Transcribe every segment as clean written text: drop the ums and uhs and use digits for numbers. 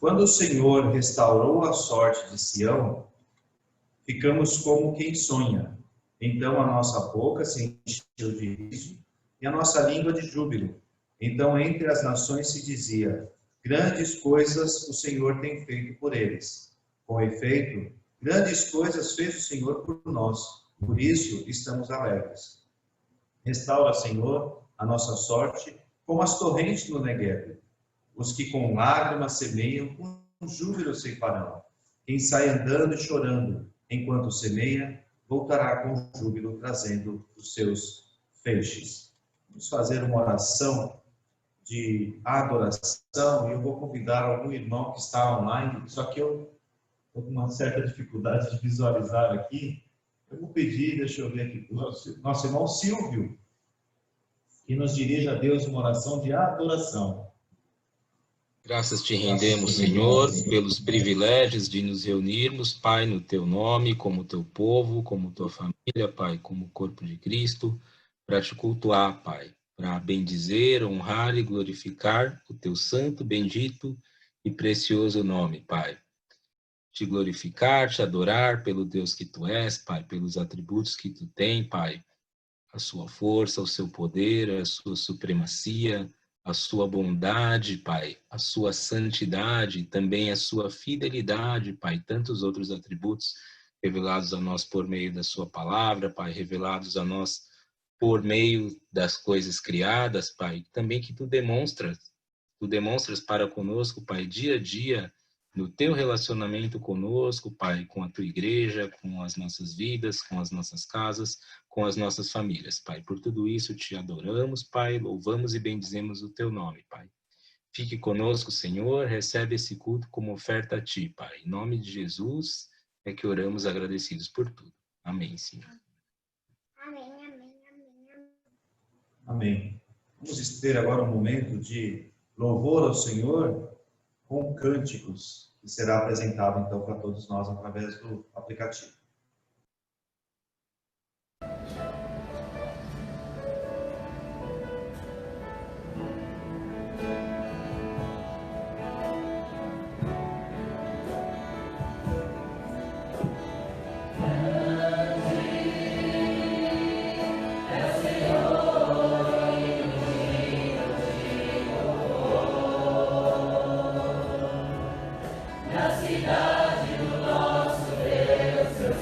Quando o Senhor restaurou a sorte de Sião, ficamos como quem sonha. Então a nossa boca se encheu de riso e a nossa língua de júbilo. Então entre as nações se dizia: grandes coisas o Senhor tem feito por eles. Com efeito, grandes coisas fez o Senhor por nós. Por isso estamos alegres. Restaura, Senhor, a nossa sorte, como as torrentes no Negueb. Os que com lágrimas semeiam, com júbilo ceifarão. Quem sai andando e chorando, enquanto semeia, voltará com júbilo, trazendo os seus feixes. Vamos fazer uma oração de adoração, e eu vou convidar algum irmão que está online, só que eu estou com uma certa dificuldade de visualizar aqui. Eu vou pedir, deixa eu ver aqui, nosso irmão Silvio, que nos dirija a Deus uma oração de adoração. Graças te rendemos, Senhor, pelos privilégios de nos reunirmos, Pai, no teu nome, como teu povo, como tua família, Pai, como corpo de Cristo, para te cultuar, Pai, para bendizer, honrar e glorificar o teu santo, bendito e precioso nome, Pai. Te glorificar, te adorar pelo Deus que tu és, Pai, pelos atributos que tu tem, Pai, a sua força, o seu poder, a sua supremacia, a sua bondade, Pai, a sua santidade, também a sua fidelidade, Pai, tantos outros atributos revelados a nós por meio da sua palavra, Pai, revelados a nós por meio das coisas criadas, Pai, também que tu demonstras para conosco, Pai, dia a dia, no teu relacionamento conosco, Pai, com a tua igreja, com as nossas vidas, com as nossas casas, com as nossas famílias, Pai. Por tudo isso te adoramos, Pai, louvamos e bendizemos o teu nome, Pai. Fique conosco, Senhor, recebe esse culto como oferta a ti, Pai. Em nome de Jesus é que oramos agradecidos por tudo. Amém, Senhor. Amém, amém, amém, amém. Amém. Vamos ter agora um momento de louvor ao Senhor com cânticos, que será apresentado então para todos nós através do aplicativo. Na cidade do nosso Deus.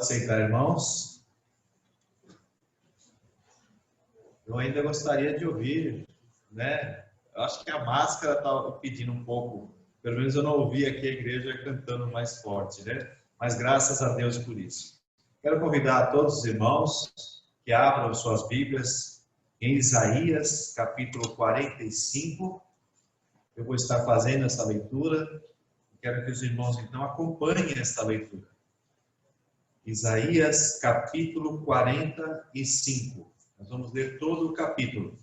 Pode sentar, irmãos. Eu ainda gostaria de ouvir, né? Eu acho que a máscara está pedindo um pouco. Pelo menos eu não ouvi aqui a igreja cantando mais forte, né? Mas graças a Deus por isso. Quero convidar todos os irmãos que abram suas Bíblias em Isaías, capítulo 45. Eu vou estar fazendo essa leitura. Quero que os irmãos, então, acompanhem esta leitura. Isaías, capítulo 45. Nós vamos ler todo o capítulo.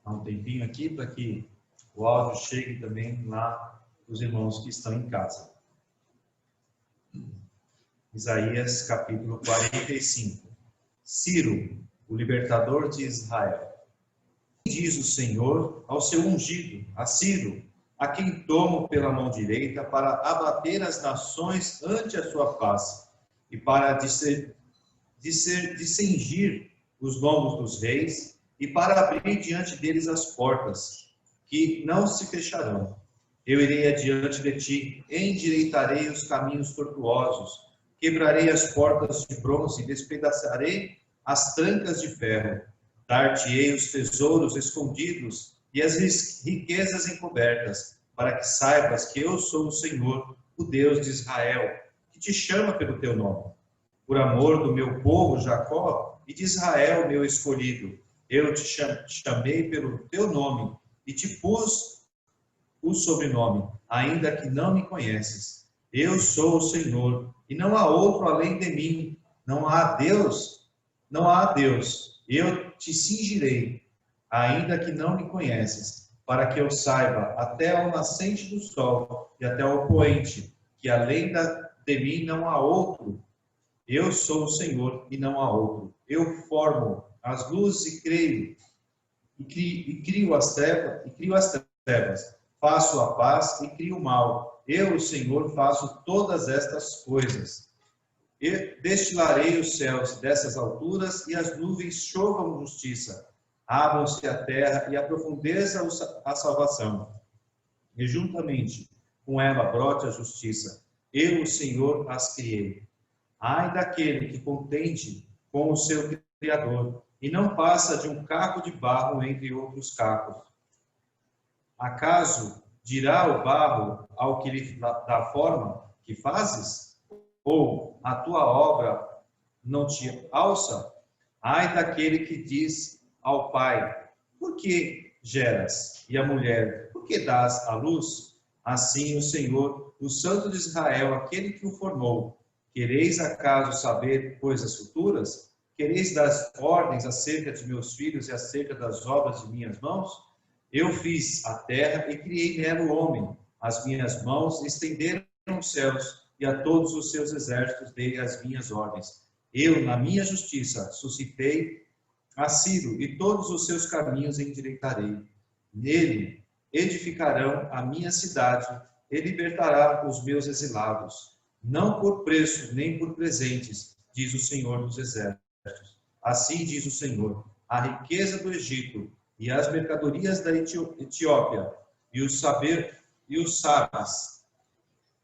Dá um tempinho aqui para que o áudio chegue também lá para os irmãos que estão em casa. Isaías, capítulo 45. Ciro, o libertador de Israel. Diz o Senhor ao seu ungido, a Ciro, a quem tomo pela mão direita para abater as nações ante a sua face e para cingir os lombos dos reis e para abrir diante deles as portas, que não se fecharão. Eu irei adiante de ti, endireitarei os caminhos tortuosos, Quebrarei as portas de bronze e despedaçarei as trancas de ferro. Dar-te-ei os tesouros escondidos e as riquezas encobertas, para que saibas que eu sou o Senhor, o Deus de Israel, que te chama pelo teu nome. Por amor do meu povo Jacó e de Israel, meu escolhido, eu te chamei pelo teu nome e te pus o sobrenome, ainda que não me conheces. Eu sou o Senhor, e não há outro além de mim. Não há Deus, não há Deus. Eu te cingirei, ainda que não me conheces, para que eu saiba até ao nascente do sol e até ao poente, que além de mim não há outro. Eu sou o Senhor e não há outro. Eu formo as luzes e crio as trevas. Faço a paz e crio o mal. Eu, o Senhor, faço todas estas coisas. E destilarei os céus dessas alturas e as nuvens chovam justiça. Abram-se a terra e a profundeza a salvação. E juntamente com ela brote a justiça. Eu, o Senhor, as criei. Ai daquele que contente com o seu Criador e não passa de um caco de barro entre outros cacos. Acaso dirá o barro ao que lhe dá forma que fazes? Ou a tua obra não te alça? Ai daquele que diz ao pai: por que geras? E à mulher: por que dás à luz? Assim o Senhor, o Santo de Israel, aquele que o formou. Quereis acaso saber coisas futuras? Quereis dar ordens acerca de meus filhos e acerca das obras de minhas mãos? Eu fiz a terra e criei nela o homem. As minhas mãos estenderam os céus e a todos os seus exércitos dei as minhas ordens. Eu, na minha justiça, suscitei a Ciro e todos os seus caminhos endireitarei. Nele edificarão a minha cidade e libertará os meus exilados. Não por preço nem por presentes, diz o Senhor dos Exércitos. Assim diz o Senhor: a riqueza do Egito e as mercadorias da Etiópia e os sábios,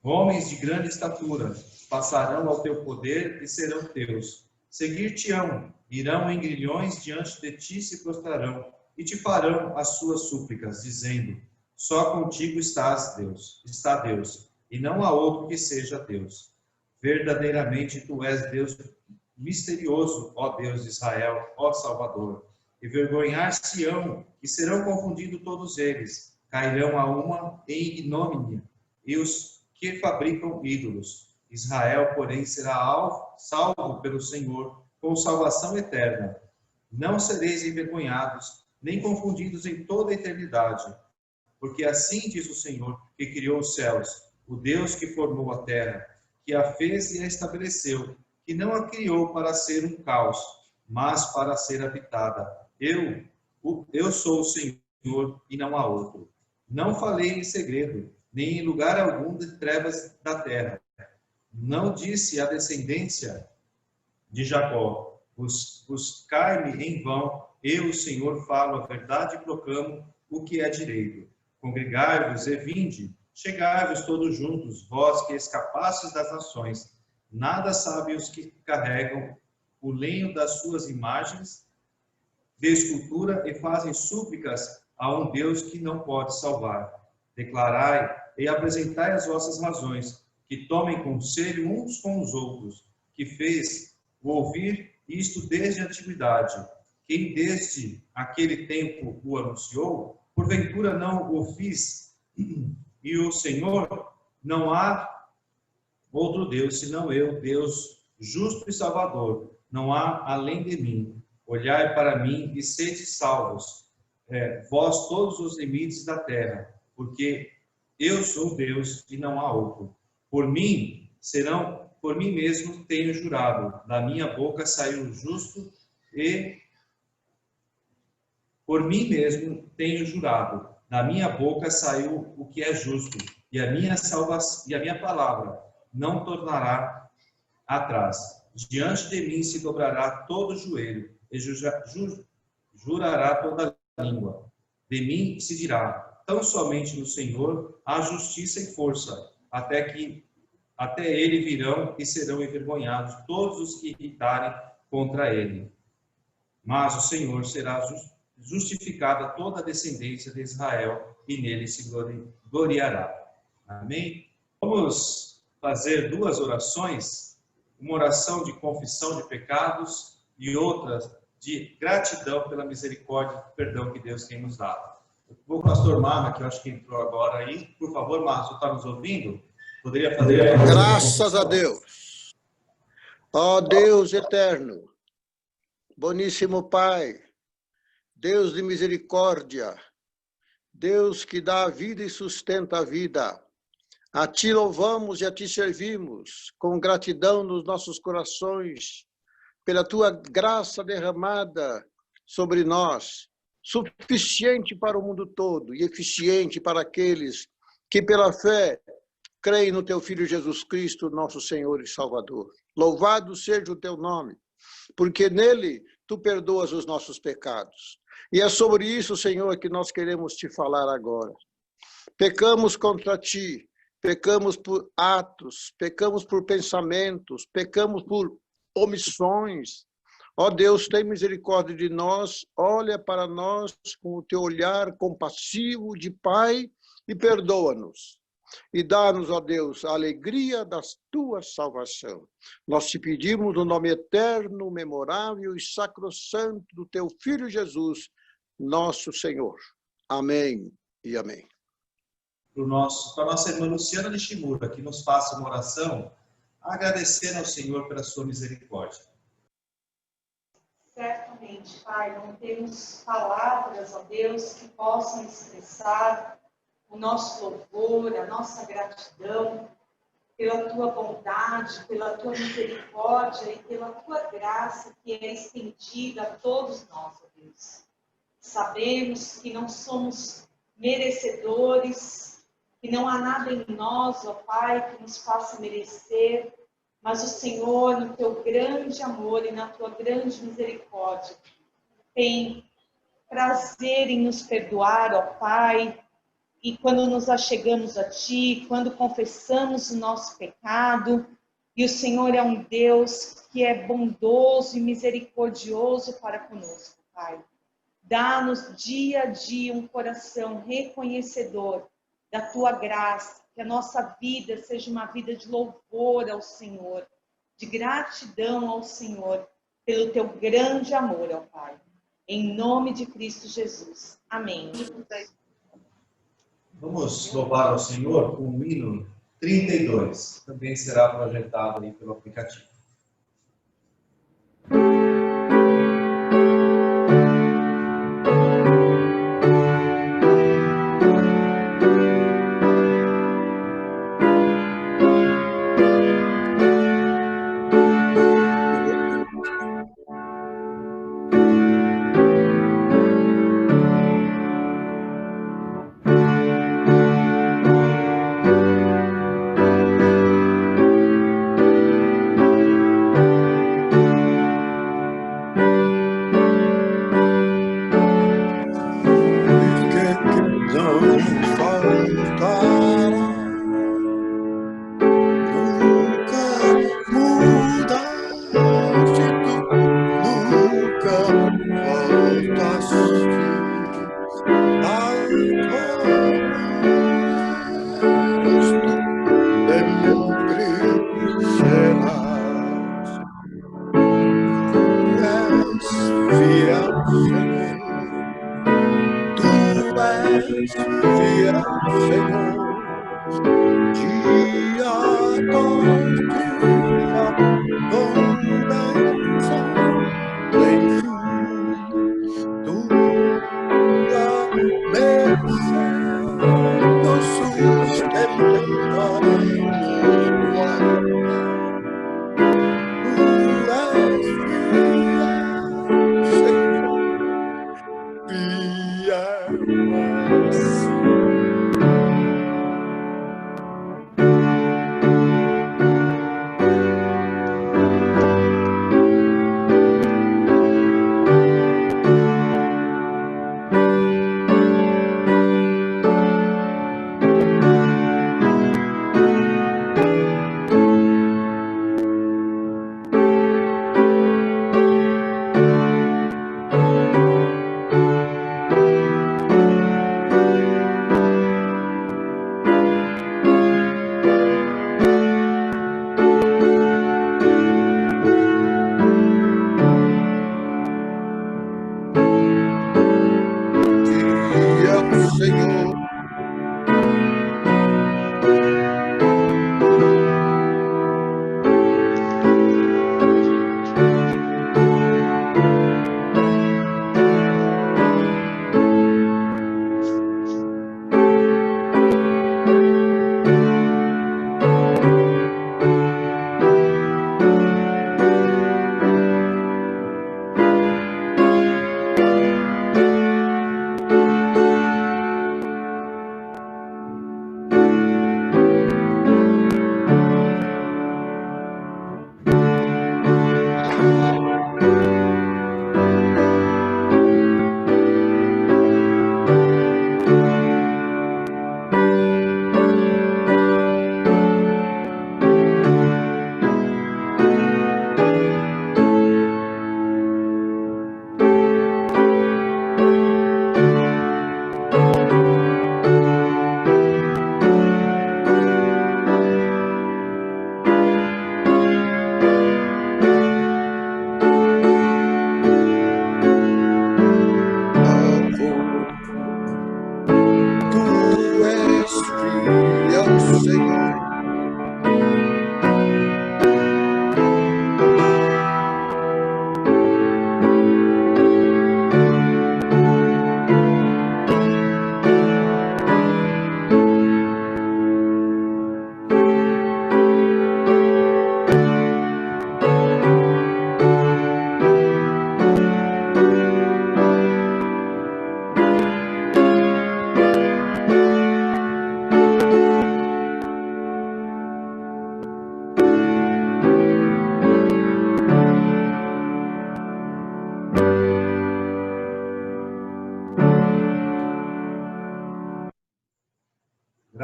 homens de grande estatura, passarão ao teu poder e serão teus. Seguir-te-ão, irão em grilhões diante de ti se prostrarão e te farão as suas súplicas, dizendo: só contigo está Deus, e não há outro que seja Deus. Verdadeiramente tu és Deus misterioso, ó Deus de Israel, ó Salvador. E vergonhar-se-ão, e serão confundidos todos eles, cairão a uma em ignomínia, e os que fabricam ídolos. Israel, porém, será salvo pelo Senhor, com salvação eterna. Não sereis envergonhados, nem confundidos em toda a eternidade, porque assim diz o Senhor, que criou os céus, o Deus que formou a terra, que a fez e a estabeleceu, que não a criou para ser um caos, mas para ser habitada. Eu sou o Senhor e não há outro. Não falei em segredo, nem em lugar algum de trevas da terra. Não disse à descendência de Jacó: buscai-me em vão, eu, o Senhor, falo a verdade e proclamo o que é direito. Congregai-vos e vinde, chegai-vos todos juntos, vós que escapastes das nações. Nada sabem os que carregam o lenho das suas imagens de escultura e fazem súplicas a um Deus que não pode salvar. Declarai e apresentai as vossas razões, que tomem conselho uns com os outros, que fez o ouvir isto desde a antiguidade. Quem desde aquele tempo o anunciou, porventura não o fiz, e o Senhor, não há outro Deus senão eu, Deus justo e salvador, não há além de mim. Olhai para mim e sede salvos, vós todos os limites da terra, porque eu sou Deus e não há outro. Por mim mesmo tenho jurado, da minha boca saiu o justo e por mim mesmo tenho jurado, da minha boca saiu o que é justo, e a minha salvação e a minha palavra não tornará atrás. Diante de mim se dobrará todo joelho e jurará toda língua. De mim se dirá: tão somente no Senhor há justiça e força, até que Até ele virão e serão envergonhados todos os que irritarem contra ele. Mas o Senhor será justificada toda a descendência de Israel e nele se gloriará. Amém? Vamos fazer duas orações, uma oração de confissão de pecados e outra de gratidão pela misericórdia e perdão que Deus tem nos dado. O pastor Marra, que eu acho que entrou agora aí, por favor, Marra, você está nos ouvindo? Poderia fazer? Graças a Deus. Ó Deus eterno, boníssimo Pai, Deus de misericórdia, Deus que dá a vida e sustenta a vida. A Ti louvamos e a Ti servimos com gratidão nos nossos corações pela Tua graça derramada sobre nós, suficiente para o mundo todo e eficiente para aqueles que pela fé creem no Teu Filho Jesus Cristo, nosso Senhor e Salvador. Louvado seja o Teu nome, porque nele Tu perdoas os nossos pecados. E é sobre isso, Senhor, que nós queremos Te falar agora. Pecamos contra Ti, pecamos por atos, pecamos por pensamentos, pecamos por omissões. Ó Deus, tem misericórdia de nós, olha para nós com o Teu olhar compassivo de Pai e perdoa-nos. E dá-nos, ó Deus, a alegria da Tua salvação. Nós Te pedimos no nome eterno, memorável e sacrossanto do Teu Filho Jesus, nosso Senhor. Amém e amém. Para a nossa irmã Luciana de Shimura, que nos faça uma oração, agradecendo ao Senhor pela sua misericórdia. Certamente, Pai, não temos palavras, ó Deus, que possam expressar o nosso louvor, a nossa gratidão pela Tua bondade, pela Tua misericórdia e pela Tua graça que é estendida a todos nós, ó Deus. Sabemos que não somos merecedores, que não há nada em nós, ó Pai, que nos faça merecer, mas o Senhor, no Teu grande amor e na Tua grande misericórdia, tem prazer em nos perdoar, ó Pai, e quando nos achegamos a Ti, quando confessamos o nosso pecado, e o Senhor é um Deus que é bondoso e misericordioso para conosco, Pai. Dá-nos dia a dia um coração reconhecedor da Tua graça, que a nossa vida seja uma vida de louvor ao Senhor, de gratidão ao Senhor, pelo Teu grande amor, ó Pai. Em nome de Cristo Jesus. Amém. Vamos louvar ao Senhor com o hino 32. Também será projetado aí pelo aplicativo.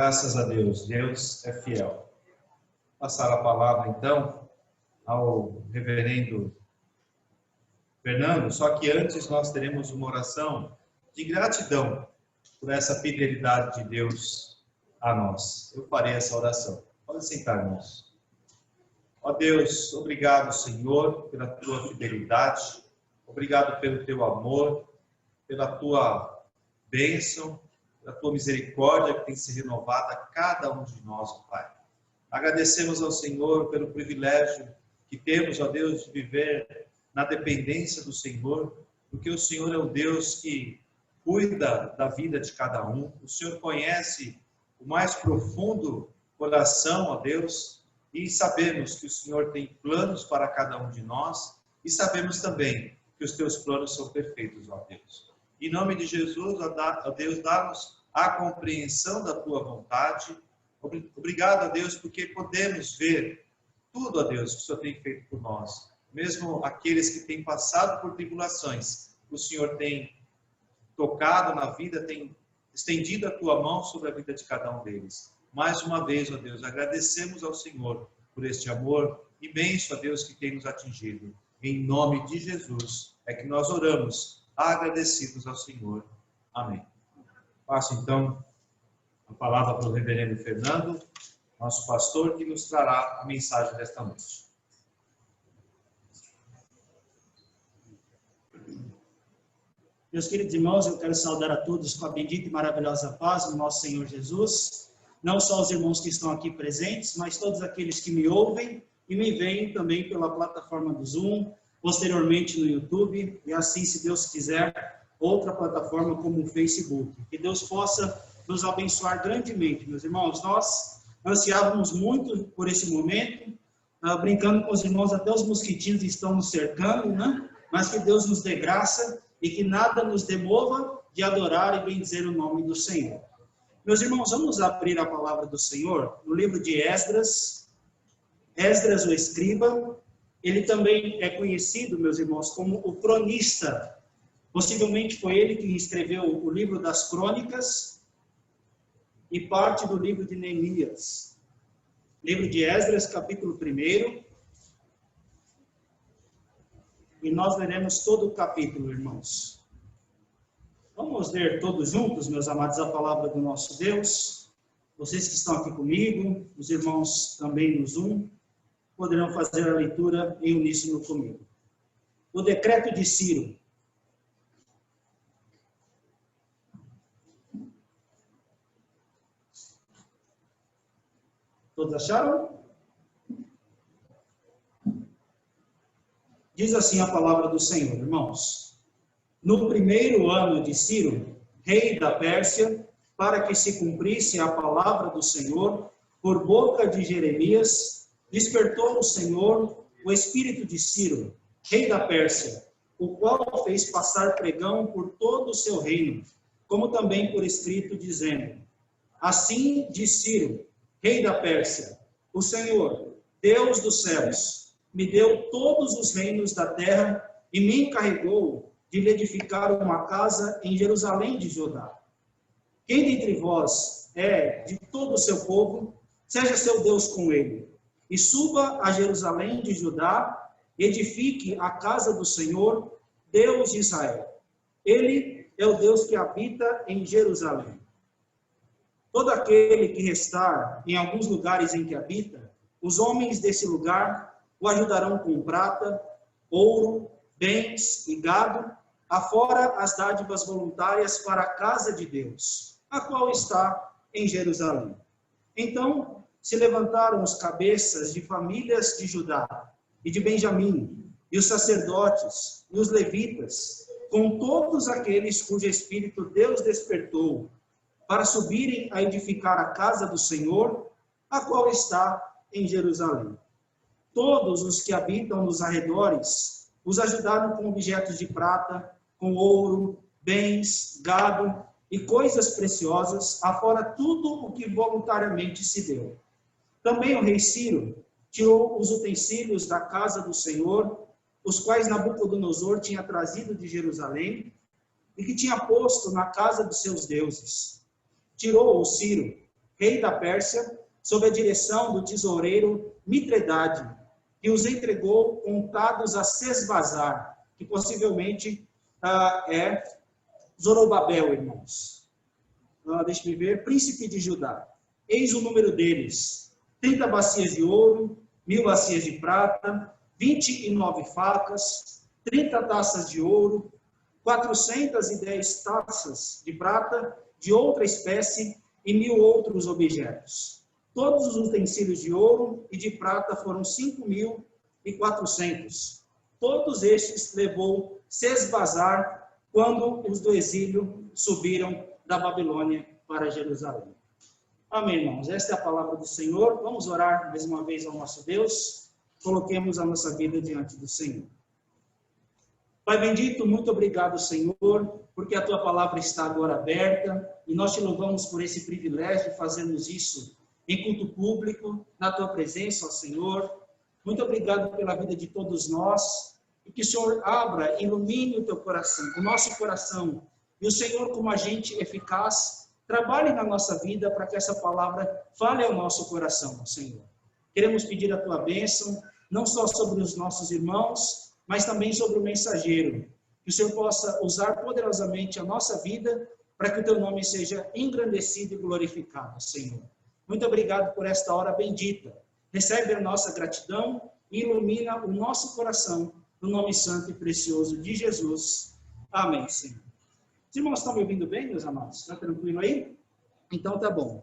Graças a Deus, Deus é fiel. Vou passar a palavra, então, ao reverendo Fernando, só que antes nós teremos uma oração de gratidão por essa fidelidade de Deus a nós. Eu farei essa oração. Pode sentar, irmãos. Ó Deus, obrigado, Senhor, pela tua fidelidade, obrigado pelo teu amor, pela tua bênção, pela tua misericórdia que tem se renovado a cada um de nós, ó Pai. Agradecemos ao Senhor pelo privilégio que temos, ó Deus, de viver na dependência do Senhor, porque o Senhor é o Deus que cuida da vida de cada um. O Senhor conhece o mais profundo coração, ó Deus, e sabemos que o Senhor tem planos para cada um de nós, e sabemos também que os teus planos são perfeitos, ó Deus. Em nome de Jesus, ó Deus, dá-nos a compreensão da tua vontade. Obrigado, ó Deus, porque podemos ver tudo, ó Deus, que o Senhor tem feito por nós. Mesmo aqueles que têm passado por tribulações, o Senhor tem tocado na vida, tem estendido a tua mão sobre a vida de cada um deles. Mais uma vez, ó Deus, agradecemos ao Senhor por este amor imenso, ó Deus, que tem nos atingido. Em nome de Jesus é que nós oramos, agradecidos ao Senhor. Amém. Passo então a palavra para o reverendo Fernando, nosso pastor, que nos trará a mensagem desta noite. Meus queridos irmãos, eu quero saudar a todos com a bendita e maravilhosa paz do nosso Senhor Jesus. Não só os irmãos que estão aqui presentes, mas todos aqueles que me ouvem e me veem também pela plataforma do Zoom, posteriormente no YouTube, e assim, se Deus quiser, outra plataforma como o Facebook. Que Deus possa nos abençoar grandemente, meus irmãos. Nós ansiávamos muito por esse momento, brincando com os irmãos, até os mosquitinhos estão nos cercando, né? Mas que Deus nos dê graça e que nada nos demova de adorar e bendizer o nome do Senhor. Meus irmãos, vamos abrir a palavra do Senhor no livro de Esdras. Esdras, o escriba, ele também é conhecido, meus irmãos, como o cronista. Possivelmente foi ele que escreveu o livro das crônicas e parte do livro de Neemias. Livro de Esdras, capítulo 1. E nós leremos todo o capítulo, irmãos. Vamos ler todos juntos, meus amados, a palavra do nosso Deus. Vocês que estão aqui comigo, os irmãos também no Zoom, poderão fazer a leitura em uníssono comigo. O decreto de Ciro. Todos acharam? Diz assim a palavra do Senhor, irmãos. No primeiro ano de Ciro, rei da Pérsia, para que se cumprisse a palavra do Senhor, por boca de Jeremias, despertou o Senhor o espírito de Ciro, rei da Pérsia, o qual fez passar pregão por todo o seu reino, como também por escrito, dizendo: assim diz Ciro, rei da Pérsia, o Senhor, Deus dos céus, me deu todos os reinos da terra e me encarregou de lhe edificar uma casa em Jerusalém de Judá. Quem dentre vós é de todo o seu povo, seja seu Deus com ele, e suba a Jerusalém de Judá, e edifique a casa do Senhor, Deus de Israel. Ele é o Deus que habita em Jerusalém. Todo aquele que restar em alguns lugares em que habita, os homens desse lugar o ajudarão com prata, ouro, bens e gado, afora as dádivas voluntárias para a casa de Deus, a qual está em Jerusalém. Então se levantaram os cabeças de famílias de Judá e de Benjamim, e os sacerdotes, e os levitas, com todos aqueles cujo espírito Deus despertou, para subirem a edificar a casa do Senhor, a qual está em Jerusalém. Todos os que habitam nos arredores os ajudaram com objetos de prata, com ouro, bens, gado e coisas preciosas, afora tudo o que voluntariamente se deu. Também o rei Ciro tirou os utensílios da casa do Senhor, os quais Nabucodonosor tinha trazido de Jerusalém e que tinha posto na casa dos seus deuses. Tirou o Ciro, rei da Pérsia, sob a direção do tesoureiro Mitredade, que os entregou contados a Sesbazar, que possivelmente é Zorobabel, irmãos. Deixa-me ver, príncipe de Judá. Eis o número deles: 30 bacias de ouro, 1000 bacias de prata, 29 facas, 30 taças de ouro, 410 taças de prata de outra espécie e 1000 outros objetos. Todos os utensílios de ouro e de prata foram 5.400. Todos estes levou Sesbazar quando os do exílio subiram da Babilônia para Jerusalém. Amém, irmãos. Esta é a palavra do Senhor. Vamos orar mais uma vez ao nosso Deus. Coloquemos a nossa vida diante do Senhor. Pai bendito, muito obrigado, Senhor, porque a tua palavra está agora aberta e nós te louvamos por esse privilégio de fazermos isso em culto público, na tua presença, ó Senhor. Muito obrigado pela vida de todos nós e que o Senhor abra, ilumine o teu coração, o nosso coração, e o Senhor, como agente eficaz, trabalhe na nossa vida para que essa palavra fale ao nosso coração, ó Senhor. Queremos pedir a tua bênção, não só sobre os nossos irmãos, mas também sobre o mensageiro. Que o Senhor possa usar poderosamente a nossa vida para que o teu nome seja engrandecido e glorificado, Senhor. Muito obrigado por esta hora bendita. Recebe a nossa gratidão e ilumina o nosso coração, no nome santo e precioso de Jesus. Amém, Senhor. Os irmãos estão me ouvindo bem, meus amados? Está tranquilo aí? Então tá bom.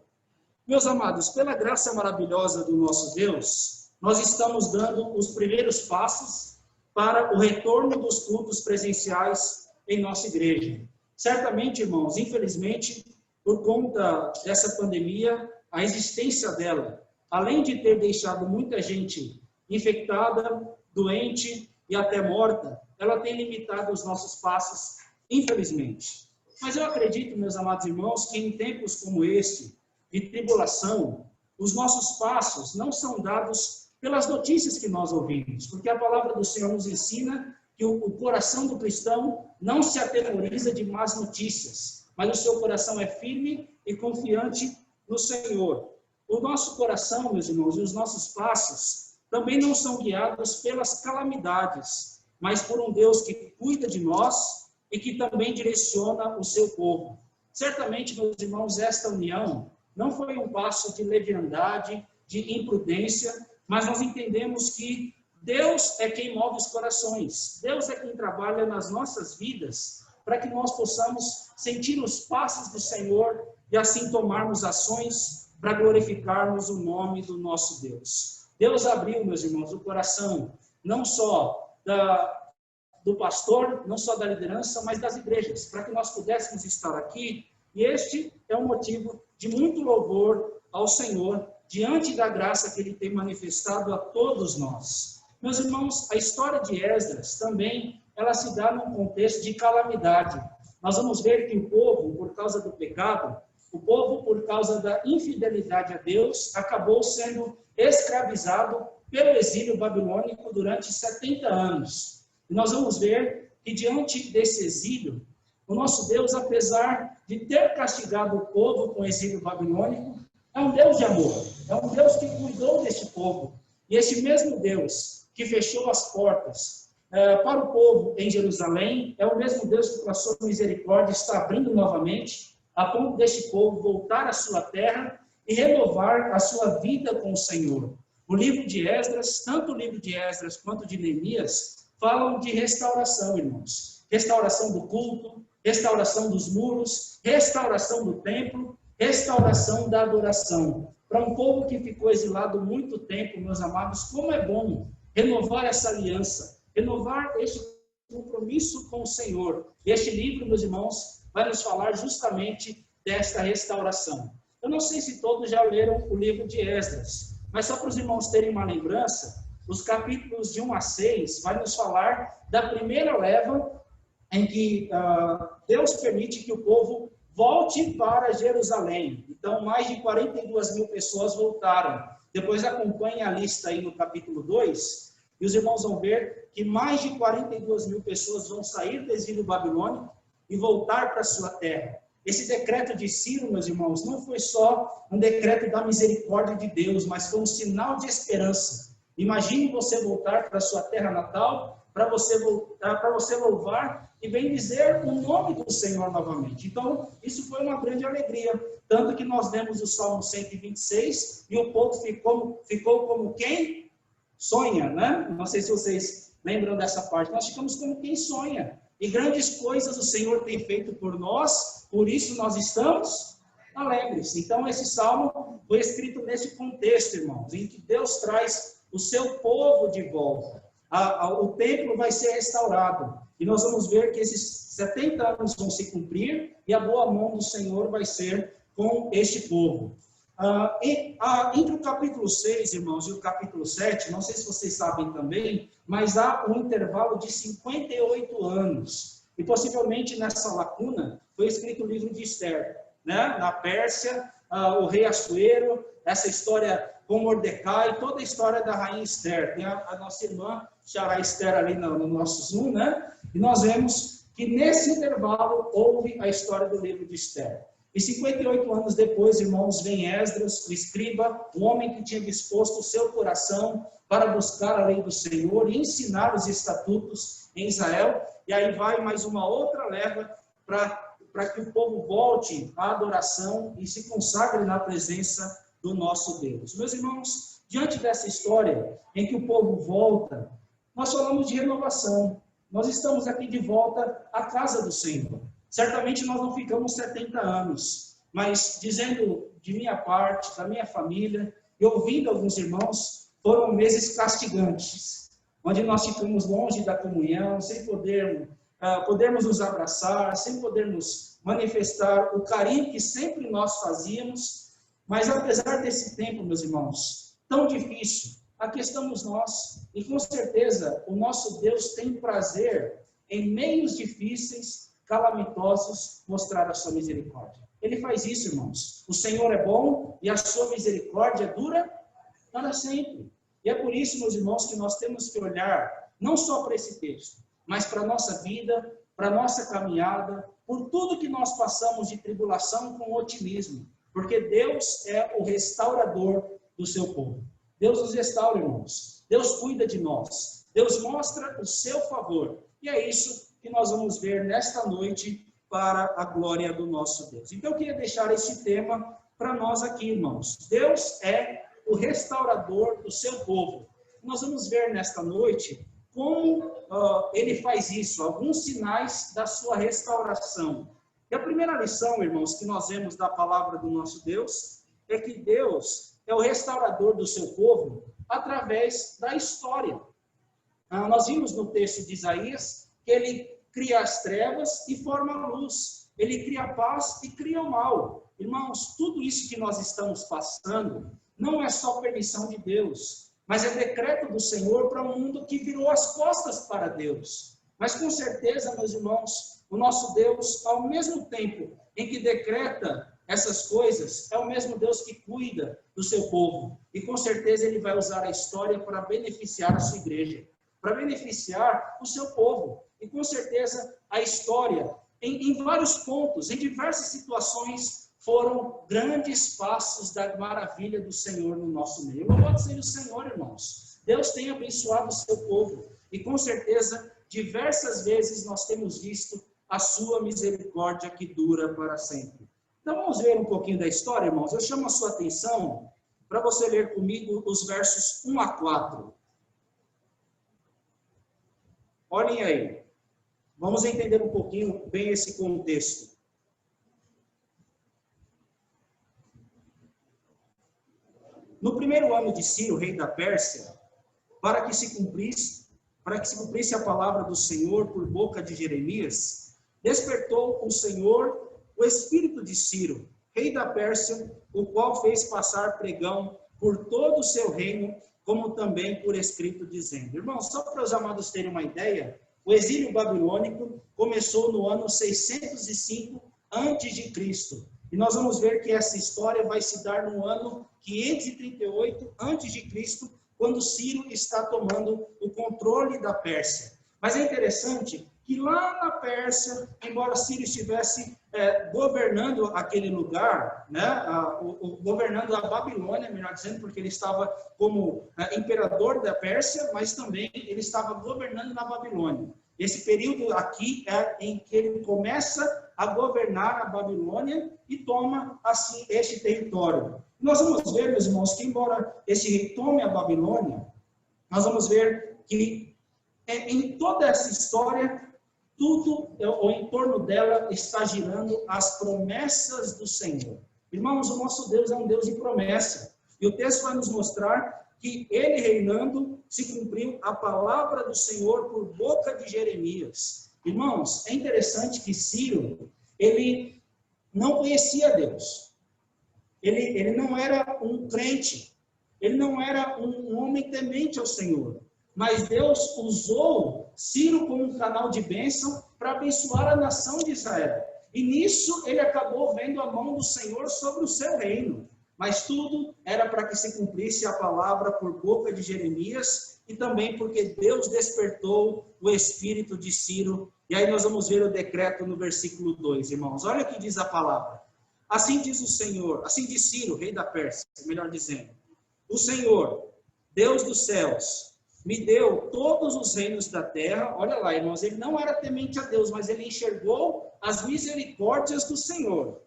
Meus amados, pela graça maravilhosa do nosso Deus, nós estamos dando os primeiros passos para o retorno dos cultos presenciais em nossa igreja. Certamente, irmãos, infelizmente, por conta dessa pandemia, a existência dela, além de ter deixado muita gente infectada, doente e até morta, ela tem limitado os nossos passos, infelizmente. Mas eu acredito, meus amados irmãos, que em tempos como este, de tribulação, os nossos passos não são dados pelas notícias que nós ouvimos, porque a palavra do Senhor nos ensina que o coração do cristão não se atemoriza de más notícias, mas o seu coração é firme e confiante no Senhor. O nosso coração, meus irmãos, e os nossos passos também não são guiados pelas calamidades, mas por um Deus que cuida de nós e que também direciona o seu povo. Certamente, meus irmãos, esta união não foi um passo de leviandade, de imprudência, mas nós entendemos que Deus é quem move os corações. Deus é quem trabalha nas nossas vidas para que nós possamos sentir os passos do Senhor e assim tomarmos ações para glorificarmos o nome do nosso Deus. Deus abriu, meus irmãos, o coração não só do pastor, não só da liderança, mas das igrejas, para que nós pudéssemos estar aqui. E este é um motivo de muito louvor ao Senhor, diante da graça que Ele tem manifestado a todos nós. Meus irmãos, a história de Esdras também, ela se dá num contexto de calamidade. Nós vamos ver que o povo, por causa do pecado, o povo, por causa da infidelidade a Deus, acabou sendo escravizado pelo exílio babilônico durante 70 anos. E nós vamos ver que diante desse exílio, o nosso Deus, apesar de ter castigado o povo com o exílio babilônico, é um Deus de amor, é um Deus que cuidou deste povo. E esse mesmo Deus que fechou as portas para o povo em Jerusalém, é o mesmo Deus que, com a sua misericórdia, está abrindo novamente, a ponto deste povo voltar à sua terra e renovar a sua vida com o Senhor. O livro de Esdras, tanto o livro de Esdras quanto de Neemias, falam de restauração, irmãos. Restauração do culto, restauração dos muros, restauração do templo, restauração da adoração. Para um povo que ficou exilado muito tempo, meus amados, como é bom renovar essa aliança, renovar este compromisso com o Senhor. E este livro, meus irmãos, vai nos falar justamente desta restauração. Eu não sei se todos já leram o livro de Esdras, mas só para os irmãos terem uma lembrança, os capítulos de 1 a 6 vai nos falar da primeira leva em que Deus permite que o povo volte para Jerusalém. Então, mais de 42 mil pessoas voltaram. Depois acompanhe a lista aí no capítulo 2, e os irmãos vão ver que mais de 42 mil pessoas vão sair do exílio babilônico e voltar para a sua terra. Esse decreto de Ciro, meus irmãos, não foi só um decreto da misericórdia de Deus, mas foi um sinal de esperança. Imagine você voltar para a sua terra natal, para você louvar e bendizer o nome do Senhor novamente. Então, isso foi uma grande alegria. Tanto que nós lemos o Salmo 126 e o povo ficou como quem sonha, né? Não sei se vocês lembram dessa parte. Nós ficamos como quem sonha. E grandes coisas o Senhor tem feito por nós, por isso nós estamos alegres. Então, esse salmo foi escrito nesse contexto, irmãos, em que Deus traz o seu povo de volta. O templo vai ser restaurado. E nós vamos ver que esses 70 anos vão se cumprir e a boa mão do Senhor vai ser com este povo. Entre o capítulo 6, irmãos, e o capítulo 7, não sei se vocês sabem também, mas há um intervalo de 58 anos. E possivelmente nessa lacuna foi escrito o livro de Esther, né? Na Pérsia, o rei Assuero, essa história com Mordecai, toda a história da rainha Esther. Tem a nossa irmã, Xará Esther, ali no nosso Zoom, né? E nós vemos que nesse intervalo houve a história do livro de Esther. E 58 anos depois, irmãos, vem Esdras, o escriba, o homem que tinha disposto o seu coração para buscar a lei do Senhor e ensinar os estatutos em Israel. E aí vai mais uma outra leva para que o povo volte à adoração e se consagre na presença do nosso Deus. Meus irmãos, diante dessa história em que o povo volta, nós falamos de renovação. Nós estamos aqui de volta à casa do Senhor. Certamente nós não ficamos 70 anos, mas dizendo de minha parte, da minha família, e ouvindo alguns irmãos, foram meses castigantes, onde nós ficamos longe da comunhão, sem podermos nos abraçar, sem podermos manifestar o carinho que sempre nós fazíamos. Mas apesar desse tempo, meus irmãos, tão difícil, aqui estamos nós, e com certeza o nosso Deus tem prazer em meios difíceis, calamitosos, mostrar a sua misericórdia. Ele faz isso, irmãos. O Senhor é bom e a sua misericórdia dura para sempre. E é por isso, meus irmãos, que nós temos que olhar não só para esse texto, mas para a nossa vida, para a nossa caminhada, por tudo que nós passamos de tribulação com otimismo, porque Deus é o restaurador do seu povo. Deus nos restaura, irmãos. Deus cuida de nós. Deus mostra o seu favor. E é isso que nós vamos ver nesta noite para a glória do nosso Deus. Então eu queria deixar esse tema para nós aqui, irmãos. Deus é o restaurador do seu povo. Nós vamos ver nesta noite como ele faz isso, alguns sinais da sua restauração. E a primeira lição, irmãos, que nós vemos da palavra do nosso Deus, é que Deus é o restaurador do seu povo através da história. Nós vimos no texto de Isaías que ele cria as trevas e forma a luz. Ele cria a paz e cria o mal. Irmãos, tudo isso que nós estamos passando não é só permissão de Deus, mas é decreto do Senhor para um mundo que virou as costas para Deus. Mas com certeza, meus irmãos, o nosso Deus, ao mesmo tempo em que decreta essas coisas, é o mesmo Deus que cuida do seu povo. E com certeza ele vai usar a história para beneficiar a sua igreja, para beneficiar o seu povo. E com certeza a história, em vários pontos, em diversas situações, foram grandes passos da maravilha do Senhor no nosso meio. Louvado seja o Senhor, irmãos. Deus tem abençoado o seu povo. E com certeza, diversas vezes nós temos visto a sua misericórdia que dura para sempre. Então vamos ver um pouquinho da história, irmãos. Eu chamo a sua atenção para você ler comigo os versos 1 a 4. Olhem aí. Vamos entender um pouquinho bem esse contexto. No primeiro ano de Ciro, rei da Pérsia, para que se cumprisse a palavra do Senhor por boca de Jeremias, despertou o Senhor o espírito de Ciro, rei da Pérsia, o qual fez passar pregão por todo o seu reino, como também por escrito dizendo. Irmãos, só para os amados terem uma ideia, o exílio babilônico começou no ano 605 a.C. E nós vamos ver que essa história vai se dar no ano 538 a.C., quando Ciro está tomando o controle da Pérsia. Mas é interessante que lá na Pérsia, embora Ciro estivesse governando aquele lugar, né, governando a Babilônia, melhor dizendo, porque ele estava como imperador da Pérsia, mas também ele estava governando na Babilônia. Esse período aqui é em que ele começa a governar a Babilônia e toma, assim, este território. Nós vamos ver, meus irmãos, que embora esse rei tome a Babilônia, nós vamos ver que em toda essa história, tudo ao entorno dela está girando as promessas do Senhor. Irmãos, o nosso Deus é um Deus de promessa. E o texto vai nos mostrar que ele reinando se cumpriu a palavra do Senhor por boca de Jeremias. Irmãos, é interessante que Ciro, ele não conhecia Deus. Ele não era um crente. Ele não era um homem temente ao Senhor. Mas Deus usou Ciro como um canal de bênção para abençoar a nação de Israel. E nisso ele acabou vendo a mão do Senhor sobre o seu reino. Mas tudo era para que se cumprisse a palavra por boca de Jeremias e também porque Deus despertou o espírito de Ciro. E aí nós vamos ver o decreto no versículo 2, irmãos. Olha o que diz a palavra. Assim diz o Senhor, assim diz Ciro, rei da Pérsia, melhor dizendo. O Senhor, Deus dos céus, me deu todos os reinos da terra. Olha lá, irmãos, ele não era temente a Deus, mas ele enxergou as misericórdias do Senhor.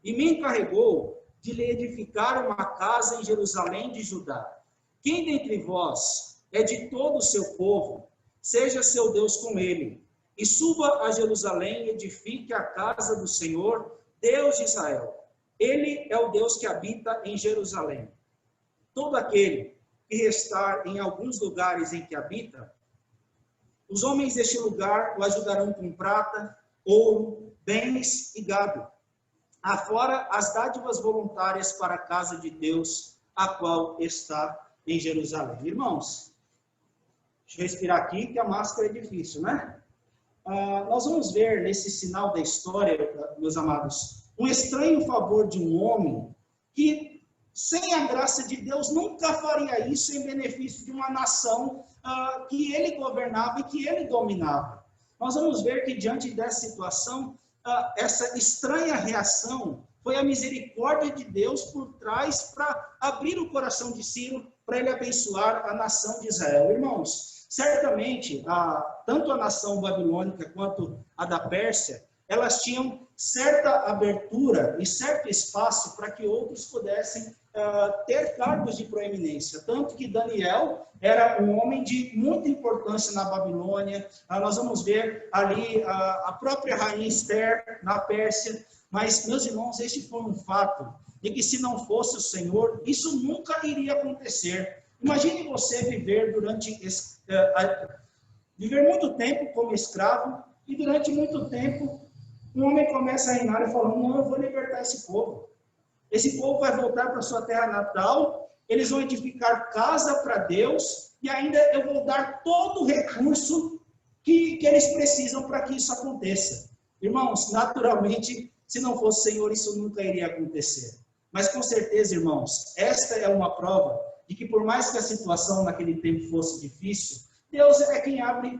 E me encarregou de lhe edificar uma casa em Jerusalém de Judá. Quem dentre vós é de todo o seu povo, seja seu Deus com ele, e suba a Jerusalém e edifique a casa do Senhor, Deus de Israel. Ele é o Deus que habita em Jerusalém. Todo aquele que restar em alguns lugares em que habita, os homens deste lugar o ajudarão com prata, ouro, bens e gado, afora as dádivas voluntárias para a casa de Deus, a qual está em Jerusalém. Irmãos, deixa eu respirar aqui, que a máscara é difícil, né? Nós vamos ver nesse sinal da história, meus amados, um estranho favor de um homem que, sem a graça de Deus, nunca faria isso em benefício de uma nação que ele governava e que ele dominava. Nós vamos ver que, diante dessa situação, essa estranha reação foi a misericórdia de Deus por trás para abrir o coração de Ciro, para ele abençoar a nação de Israel. Irmãos, certamente, tanto a nação babilônica quanto a da Pérsia, elas tinham certa abertura e certo espaço para que outros pudessem ter cargos de proeminência. Tanto que Daniel era um homem de muita importância na Babilônia. Nós vamos ver ali a própria rainha Esther na Pérsia. Mas, meus irmãos, este foi um fato de que, se não fosse o Senhor, isso nunca iria acontecer. Imagine você viver viver muito tempo como escravo e durante muito tempo um homem começa a reinar e fala: não, eu vou libertar esse povo. Esse povo vai voltar para sua terra natal, eles vão edificar casa para Deus e ainda eu vou dar todo o recurso que eles precisam para que isso aconteça. Irmãos, naturalmente, se não fosse o Senhor, isso nunca iria acontecer. Mas com certeza, irmãos, esta é uma prova de que, por mais que a situação naquele tempo fosse difícil, Deus é quem abre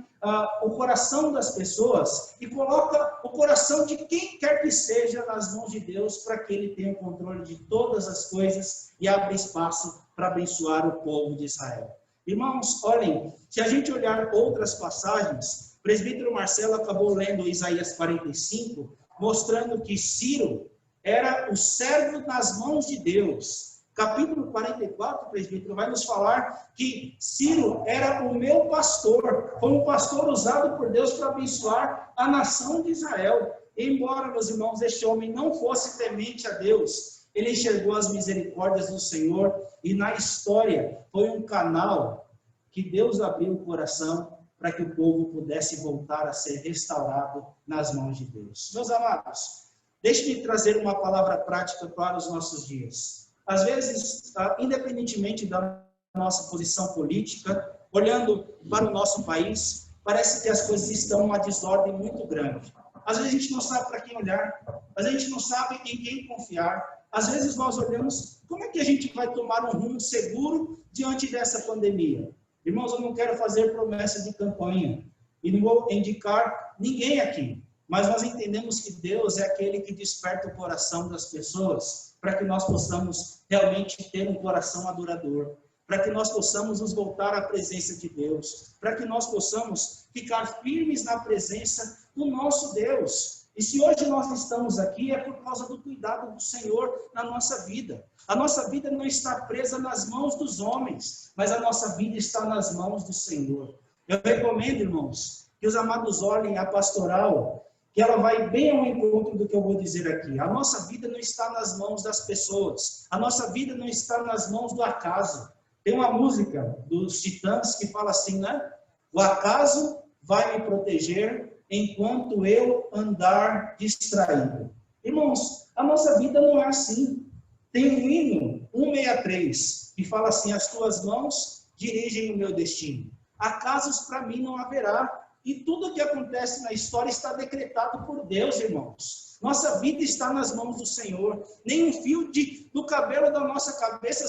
o coração das pessoas e coloca o coração de quem quer que seja nas mãos de Deus para que ele tenha o controle de todas as coisas e abra espaço para abençoar o povo de Israel. Irmãos, olhem, se a gente olhar outras passagens, o presbítero Marcelo acabou lendo Isaías 45, mostrando que Ciro era o servo nas mãos de Deus. Capítulo 44, presbítero, vai nos falar que Ciro era o meu pastor, foi um pastor usado por Deus para abençoar a nação de Israel. Embora, meus irmãos, este homem não fosse temente a Deus, ele enxergou as misericórdias do Senhor e na história foi um canal que Deus abriu o coração para que o povo pudesse voltar a ser restaurado nas mãos de Deus. Meus amados, deixe-me trazer uma palavra prática para os nossos dias. Às vezes, independentemente da nossa posição política, olhando para o nosso país, parece que as coisas estão em uma desordem muito grande. Às vezes a gente não sabe para quem olhar, às vezes a gente não sabe em quem confiar, às vezes nós olhamos como é que a gente vai tomar um rumo seguro diante dessa pandemia. Irmãos, eu não quero fazer promessas de campanha e não vou indicar ninguém aqui, mas nós entendemos que Deus é aquele que desperta o coração das pessoas para que nós possamos realmente ter um coração adorador, para que nós possamos nos voltar à presença de Deus, para que nós possamos ficar firmes na presença do nosso Deus. E se hoje nós estamos aqui, é por causa do cuidado do Senhor na nossa vida. A nossa vida não está presa nas mãos dos homens, mas a nossa vida está nas mãos do Senhor. Eu recomendo, irmãos, que os amados olhem a pastoral, que ela vai bem ao encontro do que eu vou dizer aqui. A nossa vida não está nas mãos das pessoas. A nossa vida não está nas mãos do acaso. Tem uma música dos Titãs que fala assim, né? O acaso vai me proteger enquanto eu andar distraído. Irmãos, a nossa vida não é assim. Tem um hino, 163, que fala assim, as tuas mãos dirigem o meu destino. Acasos para mim não haverá. E tudo o que acontece na história está decretado por Deus, irmãos. Nossa vida está nas mãos do Senhor. Nem um fio do cabelo da nossa cabeça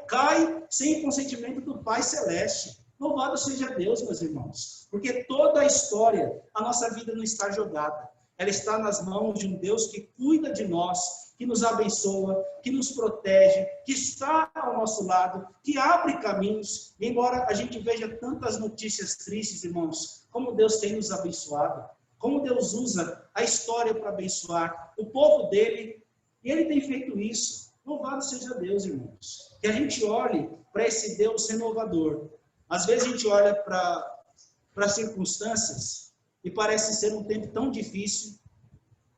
cai sem o consentimento do Pai Celeste. Louvado seja Deus, meus irmãos. Porque toda a história, a nossa vida não está jogada. Ela está nas mãos de um Deus que cuida de nós, que nos abençoa, que nos protege, que está ao nosso lado, que abre caminhos. E embora a gente veja tantas notícias tristes, irmãos, como Deus tem nos abençoado, como Deus usa a história para abençoar o povo dele, e ele tem feito isso. Louvado seja Deus, irmãos. Que a gente olhe para esse Deus renovador. Às vezes a gente olha para as circunstâncias e parece ser um tempo tão difícil,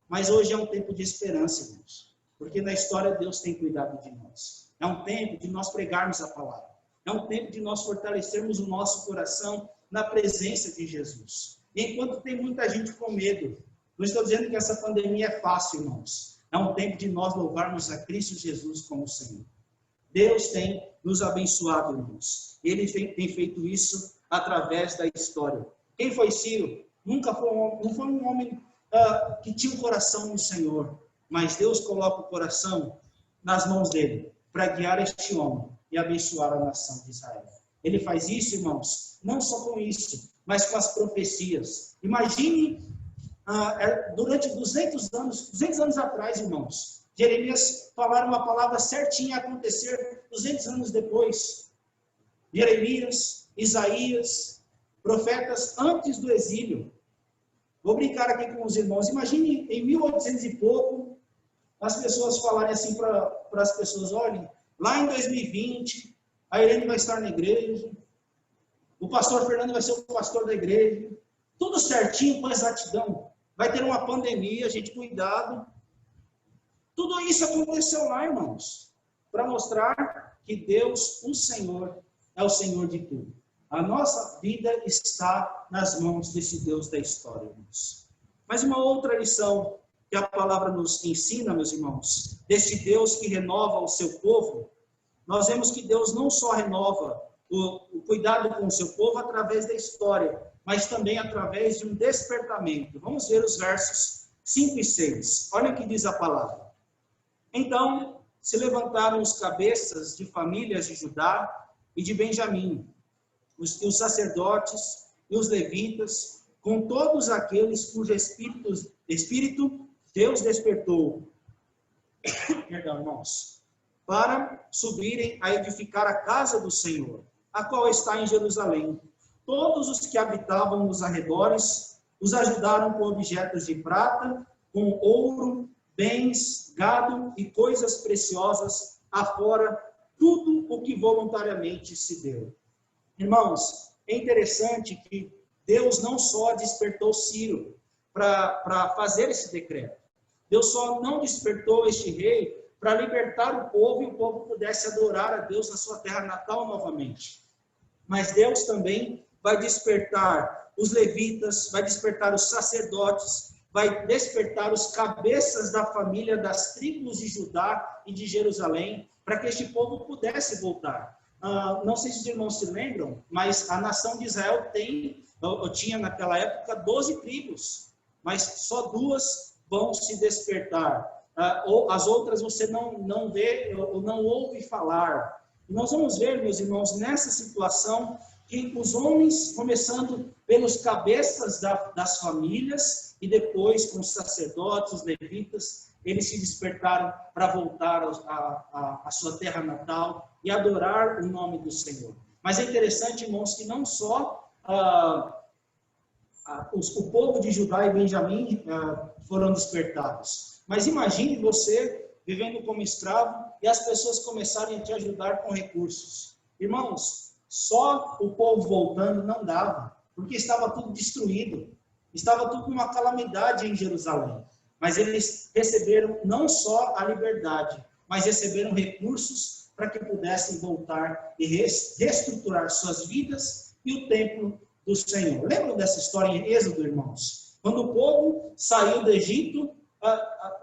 mas hoje é um tempo de esperança, irmãos. Porque na história Deus tem cuidado de nós. É um tempo de nós pregarmos a palavra. É um tempo de nós fortalecermos o nosso coração na presença de Jesus. E enquanto tem muita gente com medo, não estou dizendo que essa pandemia é fácil, irmãos. É um tempo de nós louvarmos a Cristo Jesus como Senhor. Deus tem nos abençoado, irmãos. Ele tem feito isso através da história. Quem foi Ciro? Não foi um homem que tinha um coração no Senhor, mas Deus coloca o coração nas mãos dele para guiar este homem e abençoar a nação de Israel. Ele faz isso, irmãos, não só com isso, mas com as profecias. Imagine, durante 200 anos atrás, irmãos, Jeremias falar uma palavra certinha a acontecer 200 anos depois. Jeremias, Isaías, profetas antes do exílio. Vou brincar aqui com os irmãos. Imagine em 1800 e pouco, as pessoas falarem assim para as pessoas, olhem, lá em 2020, a Irene vai estar na igreja, o pastor Fernando vai ser o pastor da igreja, tudo certinho, com exatidão. Vai ter uma pandemia, gente, cuidado. Tudo isso aconteceu lá, irmãos, para mostrar que Deus, o Senhor, é o Senhor de tudo. A nossa vida está nas mãos desse Deus da história, irmãos. Mas uma outra lição que a palavra nos ensina, meus irmãos, desse Deus que renova o seu povo, nós vemos que Deus não só renova o cuidado com o seu povo através da história, mas também através de um despertamento. Vamos ver os versos 5 e 6. Olha o que diz a palavra. Então, se levantaram os cabeças de famílias de Judá e de Benjamim, os sacerdotes e os levitas, com todos aqueles cujo espírito Deus despertou, perdão, irmãos, para subirem a edificar a casa do Senhor, a qual está em Jerusalém. Todos os que habitavam nos arredores os ajudaram com objetos de prata, com ouro, bens, gado e coisas preciosas, afora tudo o que voluntariamente se deu. Irmãos, é interessante que Deus não só despertou Ciro para fazer esse decreto. Deus só não despertou este rei para libertar o povo e o povo pudesse adorar a Deus na sua terra natal novamente. Mas Deus também vai despertar os levitas, vai despertar os sacerdotes, vai despertar os cabeças da família das tribos de Judá e de Jerusalém, para que este povo pudesse voltar. Não sei se os irmãos se lembram, mas a nação de Israel tinha naquela época 12 tribos, mas só 2 vão se despertar. As outras você não vê ou não ouve falar. E nós vamos ver, meus irmãos, nessa situação, que os homens, começando pelos cabeças das famílias, e depois com os sacerdotes, os levitas, eles se despertaram para voltar à sua terra natal e adorar o nome do Senhor. Mas é interessante, irmãos, que não só o povo de Judá e Benjamim foram despertados, mas imagine você vivendo como escravo e as pessoas começarem a te ajudar com recursos. Irmãos, só o povo voltando não dava, porque estava tudo destruído, estava tudo uma calamidade em Jerusalém. Mas eles receberam não só a liberdade, mas receberam recursos para que pudessem voltar e reestruturar suas vidas e o templo do Senhor. Lembram dessa história em Êxodo, irmãos? Quando o povo saiu do Egito,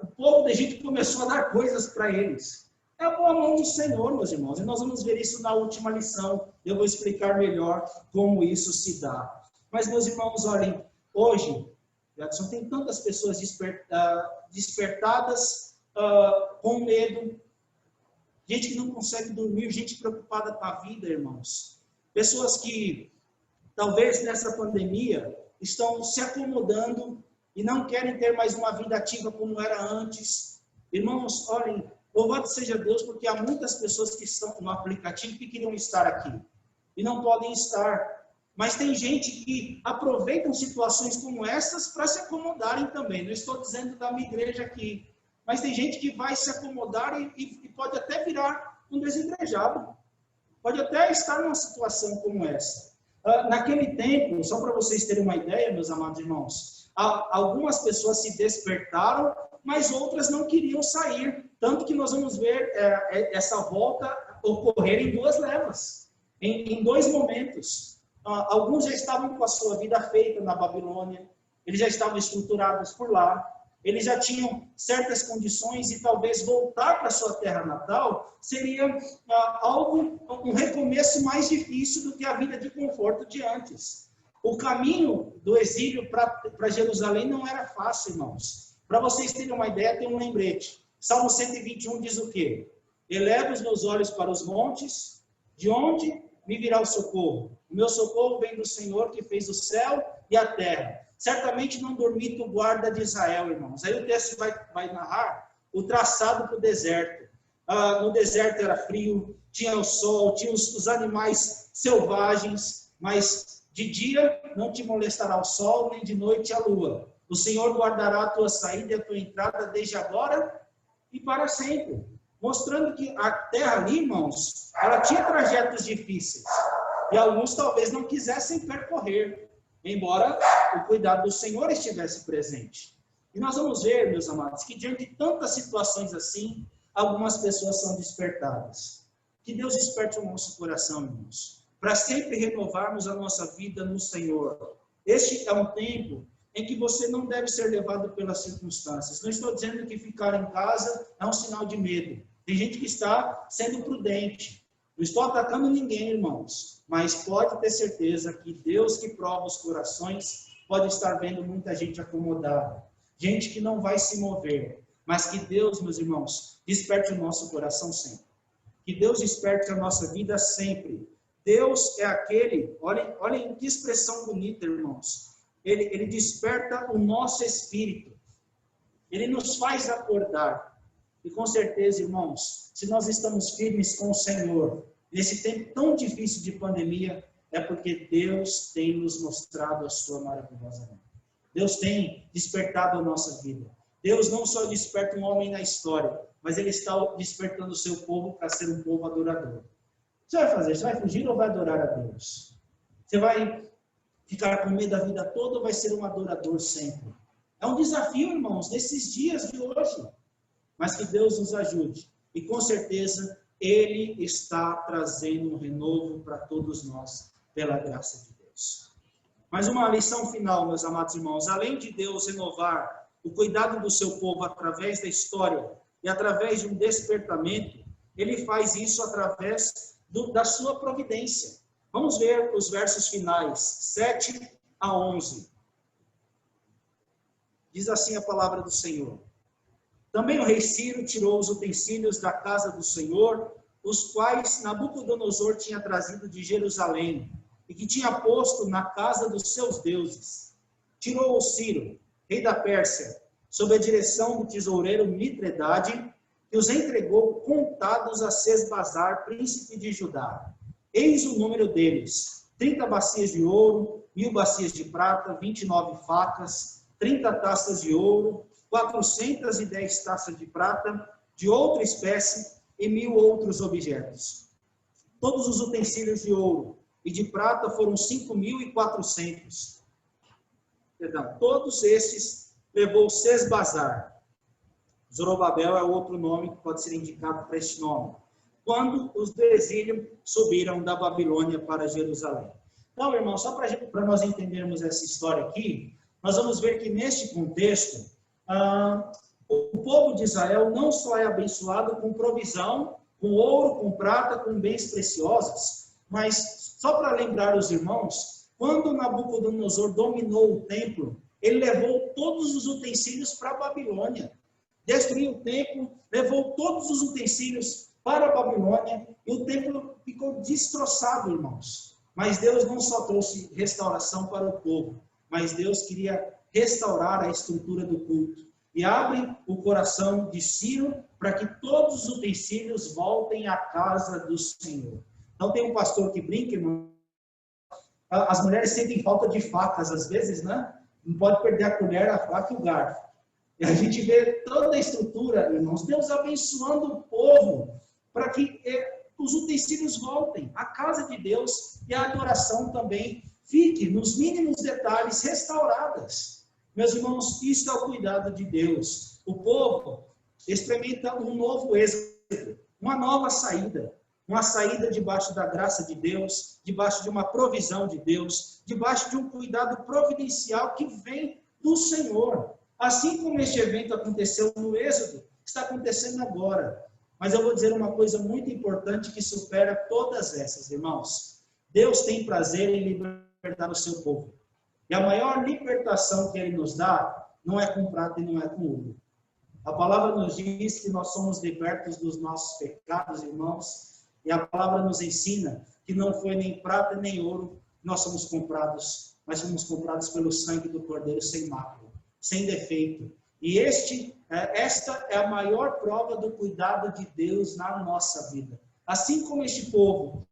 o povo do Egito começou a dar coisas para eles. É a boa mão do Senhor, meus irmãos, e nós vamos ver isso na última lição. Eu vou explicar melhor como isso se dá. Mas, meus irmãos, olhem, hoje, Jackson, tem tantas pessoas despertadas com medo, gente que não consegue dormir, gente preocupada com a vida, irmãos. Pessoas que, talvez nessa pandemia, estão se acomodando e não querem ter mais uma vida ativa como era antes. Irmãos, olhem, louvado seja Deus, porque há muitas pessoas que estão no aplicativo que queriam estar aqui e não podem estar. Mas tem gente que aproveitam situações como essas para se acomodarem também. Não estou dizendo da minha igreja aqui, mas tem gente que vai se acomodar e pode até virar um desigrejado. Pode até estar numa situação como essa. Naquele tempo, só para vocês terem uma ideia, meus amados irmãos, algumas pessoas se despertaram, mas outras não queriam sair. Tanto que nós vamos ver essa volta ocorrer em duas levas, em dois momentos. Alguns já estavam com a sua vida feita na Babilônia, eles já estavam estruturados por lá, eles já tinham certas condições e talvez voltar para a sua terra natal seria um recomeço mais difícil do que a vida de conforto de antes. O caminho do exílio para Jerusalém não era fácil, irmãos. Para vocês terem uma ideia, tem um lembrete. Salmo 121 diz o quê? Eleva os meus olhos para os montes, de onde me virá o socorro? O meu socorro vem do Senhor que fez o céu e a terra. Certamente não dormita o guarda de Israel, irmãos. Aí o texto vai narrar o traçado para o deserto. No deserto era frio, tinha o sol, tinha os animais selvagens, mas de dia não te molestará o sol, nem de noite a lua. O Senhor guardará a tua saída e a tua entrada desde agora e para sempre. Mostrando que a terra ali, irmãos, ela tinha trajetos difíceis. E alguns talvez não quisessem percorrer, embora o cuidado do Senhor estivesse presente. E nós vamos ver, meus amados, que diante de tantas situações assim, algumas pessoas são despertadas. Que Deus desperte o nosso coração, irmãos, para sempre renovarmos a nossa vida no Senhor. Este é um tempo em que você não deve ser levado pelas circunstâncias. Não estou dizendo que ficar em casa é um sinal de medo. Tem gente que está sendo prudente. Não estou atacando ninguém, irmãos, mas pode ter certeza que Deus que prova os corações pode estar vendo muita gente acomodada, gente que não vai se mover, mas que Deus, meus irmãos, desperte o nosso coração sempre. Que Deus desperte a nossa vida sempre. Deus é aquele, olhem que expressão bonita, irmãos. Ele desperta o nosso espírito. Ele nos faz acordar. E com certeza, irmãos, se nós estamos firmes com o Senhor, nesse tempo tão difícil de pandemia, é porque Deus tem nos mostrado a sua maravilhosa mão. Deus tem despertado a nossa vida. Deus não só desperta um homem na história, mas Ele está despertando o seu povo para ser um povo adorador. O que você vai fazer? Você vai fugir ou vai adorar a Deus? Você vai ficar com medo a vida toda ou vai ser um adorador sempre? É um desafio, irmãos, nesses dias de hoje. Mas que Deus nos ajude. E com certeza, Ele está trazendo um renovo para todos nós, pela graça de Deus. Mais uma lição final, meus amados irmãos. Além de Deus renovar o cuidado do seu povo através da história e através de um despertamento, Ele faz isso através da sua providência. Vamos ver os versos finais, 7 a 11. Diz assim a palavra do Senhor. Também o rei Ciro tirou os utensílios da casa do Senhor, os quais Nabucodonosor tinha trazido de Jerusalém, e que tinha posto na casa dos seus deuses. Tirou o Ciro, rei da Pérsia, sob a direção do tesoureiro Mitredade, que os entregou contados a Sesbazar, príncipe de Judá. Eis o número deles: 30 bacias de ouro, 1000 bacias de prata, 29 facas, 30 taças de ouro, 410 taças de prata, de outra espécie, e 1000 outros objetos. Todos os utensílios de ouro e de prata foram 5.400. Perdão, todos estes levou Sesbazar. Zorobabel é outro nome que pode ser indicado para este nome. Quando os do exílio subiram da Babilônia para Jerusalém. Então, irmão, só para nós entendermos essa história aqui, nós vamos ver que neste contexto, o povo de Israel não só é abençoado com provisão, com ouro, com prata, com bens preciosos, mas só para lembrar os irmãos, quando Nabucodonosor dominou o templo, ele levou todos os utensílios para a Babilônia. Destruiu o templo, levou todos os utensílios para a Babilônia, e o templo ficou destroçado, irmãos. Mas Deus não só trouxe restauração para o povo, mas Deus queria restaurar a estrutura do culto. E abre o coração de Ciro para que todos os utensílios voltem à casa do Senhor. Então tem um pastor que brinca, irmão, as mulheres sentem falta de facas às vezes, né? Não pode perder a colher, a faca e o garfo. E a gente vê toda a estrutura, irmãos, Deus abençoando o povo para que os utensílios voltem à casa de Deus e a adoração também fique nos mínimos detalhes restauradas. Meus irmãos, isso é o cuidado de Deus. O povo experimenta um novo êxodo, uma nova saída. Uma saída debaixo da graça de Deus, debaixo de uma provisão de Deus, debaixo de um cuidado providencial que vem do Senhor. Assim como este evento aconteceu no Êxodo, está acontecendo agora. Mas eu vou dizer uma coisa muito importante que supera todas essas, irmãos. Deus tem prazer em libertar o seu povo. E a maior libertação que Ele nos dá não é com prata e não é com ouro. A palavra nos diz que nós somos libertos dos nossos pecados, irmãos. E a palavra nos ensina que não foi nem prata nem ouro nós somos comprados, mas somos comprados pelo sangue do Cordeiro sem mácula, sem defeito. E esta é a maior prova do cuidado de Deus na nossa vida. Assim como este povo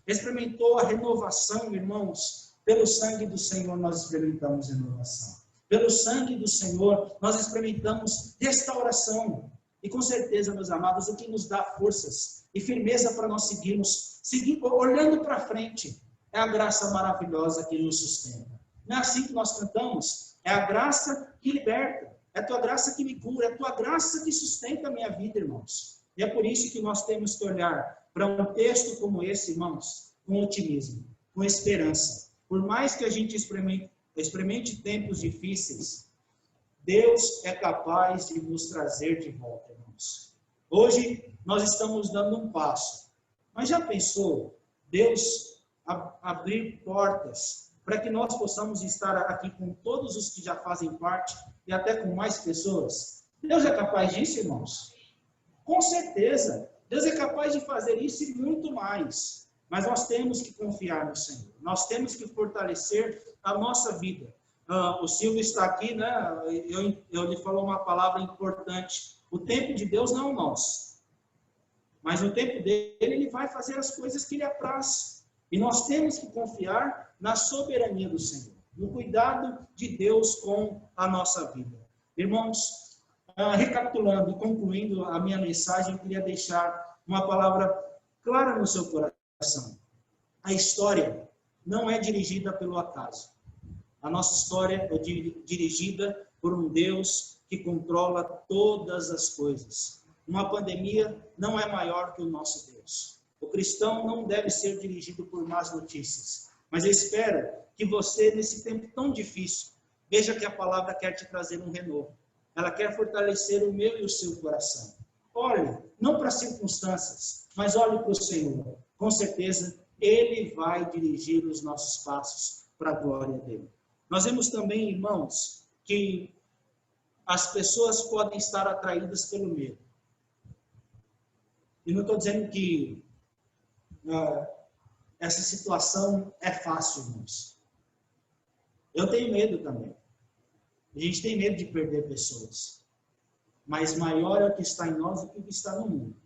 experimentou a renovação, irmãos, pelo sangue do Senhor nós experimentamos renovação. Pelo sangue do Senhor nós experimentamos restauração. E com certeza, meus amados, o que nos dá forças e firmeza para nós seguirmos, olhando para frente, é a graça maravilhosa que nos sustenta. Não é assim que nós cantamos? É a graça que liberta, é a tua graça que me cura, é a tua graça que sustenta a minha vida, irmãos. E é por isso que nós temos que olhar para um texto como esse, irmãos, com otimismo, com esperança. Por mais que a gente experimente tempos difíceis, Deus é capaz de nos trazer de volta, irmãos. Hoje nós estamos dando um passo, mas já pensou Deus abrir portas para que nós possamos estar aqui com todos os que já fazem parte e até com mais pessoas? Deus é capaz disso, irmãos? Com certeza. Deus é capaz de fazer isso e muito mais. Mas nós temos que confiar no Senhor. Nós temos que fortalecer a nossa vida. O Silvio está aqui, né? Eu lhe falou uma palavra importante. O tempo de Deus não é o nosso. Mas no tempo dele, ele vai fazer as coisas que lhe apraz. E nós temos que confiar na soberania do Senhor, no cuidado de Deus com a nossa vida. Irmãos, recapitulando e concluindo a minha mensagem, eu queria deixar uma palavra clara no seu coração. A história não é dirigida pelo acaso. A nossa história é dirigida por um Deus que controla todas as coisas. Uma pandemia não é maior que o nosso Deus. O cristão não deve ser dirigido por más notícias. Mas eu espero que você, nesse tempo tão difícil, veja que a palavra quer te trazer um renovo. Ela quer fortalecer o meu e o seu coração. Olhe, não para as circunstâncias, mas olhe para o Senhor. Com certeza, Ele vai dirigir os nossos passos para a glória dEle. Nós vemos também, irmãos, que as pessoas podem estar atraídas pelo medo. E não estou dizendo que essa situação é fácil, irmãos. Eu tenho medo também. A gente tem medo de perder pessoas. Mas maior é o que está em nós do que o que está no mundo.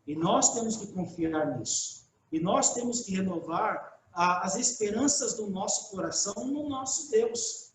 E nós temos que confiar nisso. E nós temos que renovar as esperanças do nosso coração no nosso Deus.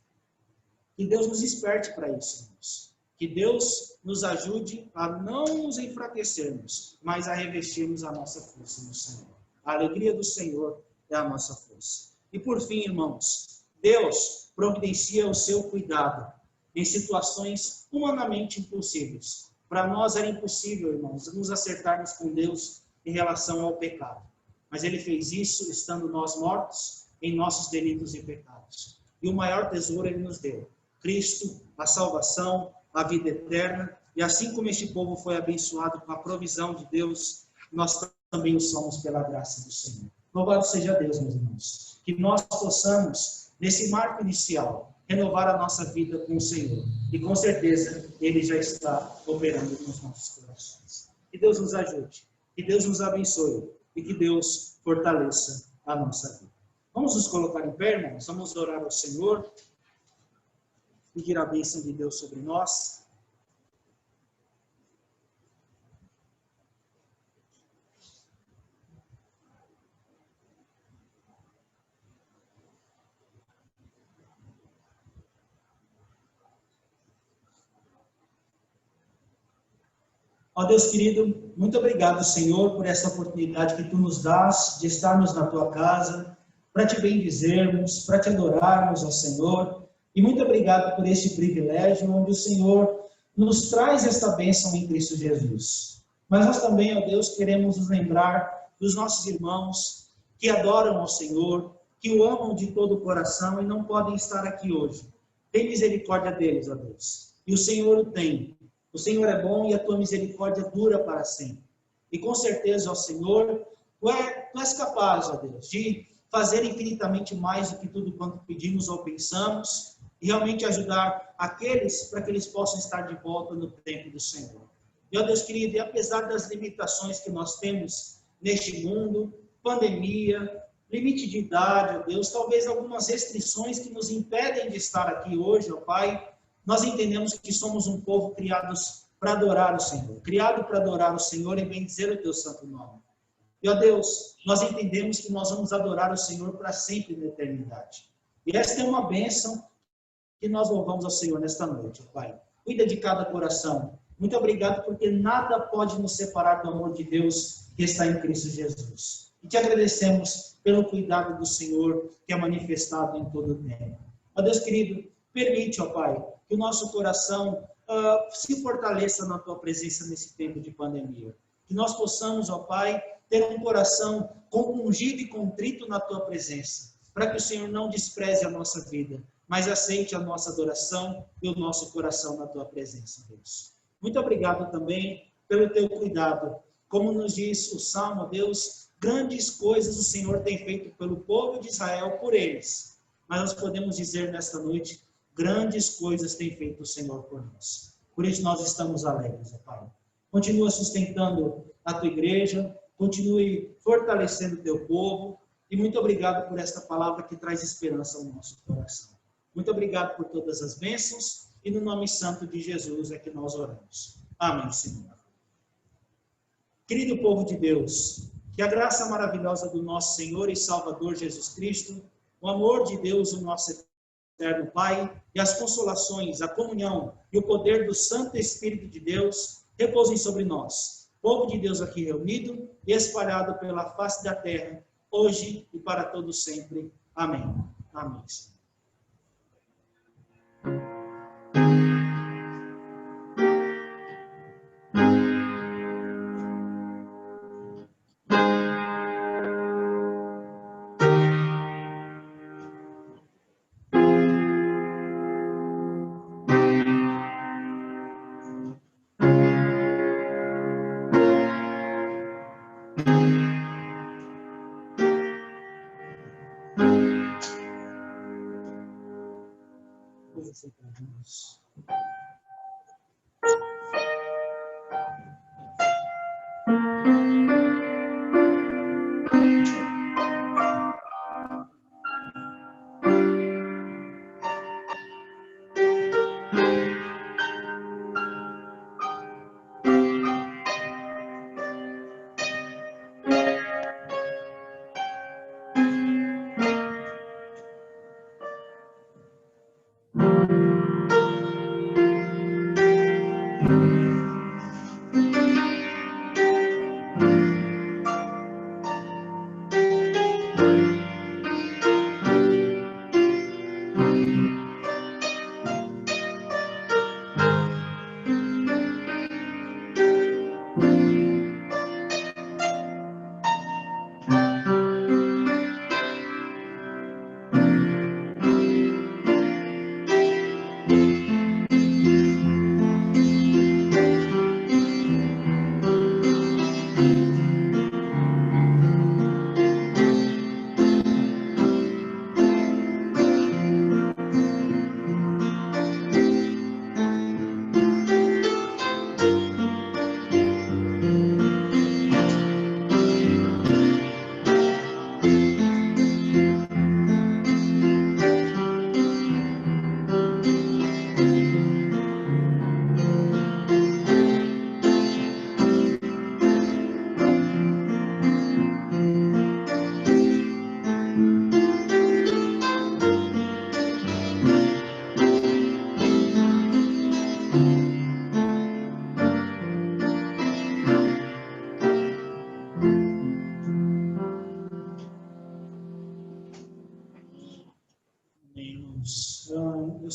Que Deus nos esperte para isso, irmãos. Que Deus nos ajude a não nos enfraquecermos, mas a revestirmos a nossa força no Senhor. A alegria do Senhor é a nossa força. E por fim, irmãos, Deus providencia o seu cuidado em situações humanamente impossíveis. Para nós era impossível, irmãos, nos acertarmos com Deus em relação ao pecado. Mas Ele fez isso estando nós mortos em nossos delitos e pecados. E o maior tesouro Ele nos deu: Cristo, a salvação, a vida eterna. E assim como este povo foi abençoado com a provisão de Deus, nós também o somos pela graça do Senhor. Louvado seja Deus, meus irmãos. Que nós possamos, nesse marco inicial, renovar a nossa vida com o Senhor. E com certeza Ele já está operando nos nossos corações. Que Deus nos ajude, que Deus nos abençoe e que Deus fortaleça a nossa vida. Vamos nos colocar em pé, irmãos? Vamos orar ao Senhor, pedir a bênção de Deus sobre nós. Ó Deus querido, muito obrigado, Senhor, por essa oportunidade que Tu nos dás de estarmos na Tua casa, para Te bendizermos, para Te adorarmos, ó Senhor. E muito obrigado por este privilégio, onde o Senhor nos traz esta bênção em Cristo Jesus. Mas nós também, ó Deus, queremos nos lembrar dos nossos irmãos que adoram ao Senhor, que o amam de todo o coração e não podem estar aqui hoje. Tem misericórdia deles, ó Deus. E o Senhor o tem. O Senhor é bom e a Tua misericórdia dura para sempre. E com certeza, ó Senhor, Tu és capaz, ó Deus, de fazer infinitamente mais do que tudo quanto pedimos ou pensamos e realmente ajudar aqueles para que eles possam estar de volta no tempo do Senhor. E, ó Deus querido, e apesar das limitações que nós temos neste mundo, pandemia, limite de idade, ó Deus, talvez algumas restrições que nos impedem de estar aqui hoje, ó Pai, nós entendemos que somos um povo criados para adorar o Senhor, criado para adorar o Senhor e bendizer o Teu santo nome. E, ó Deus, nós entendemos que nós vamos adorar o Senhor para sempre na eternidade. E esta é uma bênção que nós louvamos ao Senhor nesta noite, ó Pai. Cuida de cada coração. Muito obrigado, porque nada pode nos separar do amor de Deus que está em Cristo Jesus. E Te agradecemos pelo cuidado do Senhor que é manifestado em todo o tempo. Ó Deus querido, permite, ó Pai, que o nosso coração se fortaleça na Tua presença nesse tempo de pandemia. Que nós possamos, ó Pai, ter um coração compungido e contrito na Tua presença, para que o Senhor não despreze a nossa vida, mas aceite a nossa adoração e o nosso coração na Tua presença, Deus. Muito obrigado também pelo Teu cuidado. Como nos diz o Salmo, Deus, grandes coisas o Senhor tem feito pelo povo de Israel por eles. Mas nós podemos dizer nesta noite, grandes coisas tem feito o Senhor por nós. Por isso nós estamos alegres, ó Pai. Continua sustentando a Tua igreja, continue fortalecendo o Teu povo, e muito obrigado por esta palavra que traz esperança ao nosso coração. Muito obrigado por todas as bênçãos, e no nome santo de Jesus é que nós oramos. Amém, Senhor. Querido povo de Deus, que a graça maravilhosa do nosso Senhor e Salvador Jesus Cristo, o amor de Deus, o nosso eterno Pai, e as consolações, a comunhão e o poder do Santo Espírito de Deus repousem sobre nós, povo de Deus aqui reunido e espalhado pela face da terra, hoje e para todo sempre. Amém. Amém.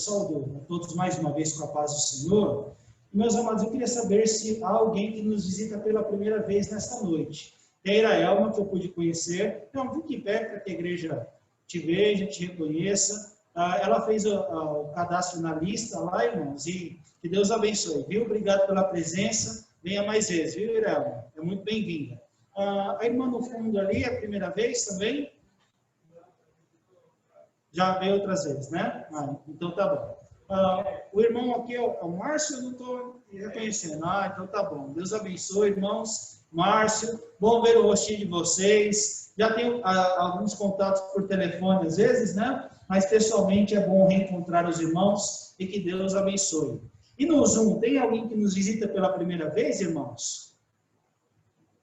saúdo a todos mais uma vez com a paz do Senhor. Meus amados, eu queria saber se há alguém que nos visita pela primeira vez nesta noite. Tem a Iraelma, que eu pude conhecer. Então, fique em pé para que a igreja te veja, te reconheça. Ela fez o cadastro na lista lá, irmãos, e que Deus abençoe, viu? Obrigado pela presença. Venha mais vezes, viu, Iraelma? É muito bem-vinda. A irmã no fundo ali, é a primeira vez também? Já veio outras vezes, né? Então tá bom. O irmão aqui é o Márcio, eu não estou reconhecendo. Então tá bom. Deus abençoe, irmãos. Márcio, bom ver o rostinho de vocês. Já tenho alguns contatos por telefone às vezes, né? Mas pessoalmente é bom reencontrar os irmãos e que Deus abençoe. E no Zoom, tem alguém que nos visita pela primeira vez, irmãos?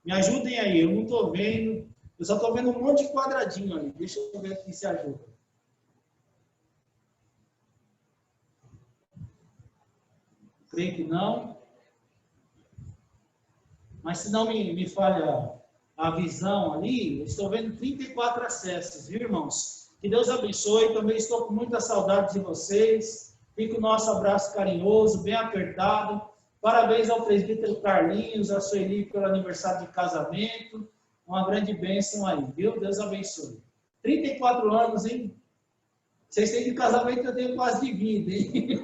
Me ajudem aí, eu não estou vendo. Eu só estou vendo um monte de quadradinho ali. Deixa eu ver aqui se ajuda. Creio que não. Mas se não me falha a visão ali, eu estou vendo 34 acessos, viu, irmãos? Que Deus abençoe. Também estou com muita saudade de vocês. Fica o nosso abraço carinhoso, bem apertado. Parabéns ao presbítero Carlinhos, a Sueli pelo aniversário de casamento. Uma grande bênção aí, viu? Deus abençoe. 34 anos, hein? Vocês têm de casamento, eu tenho quase de vida, hein?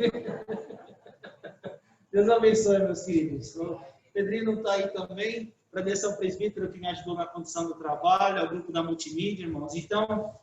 Deus abençoe, meus queridos. O Pedrinho não está aí também. Agradeço ao presbítero que me ajudou na condução do trabalho, ao grupo da multimídia, irmãos. Então,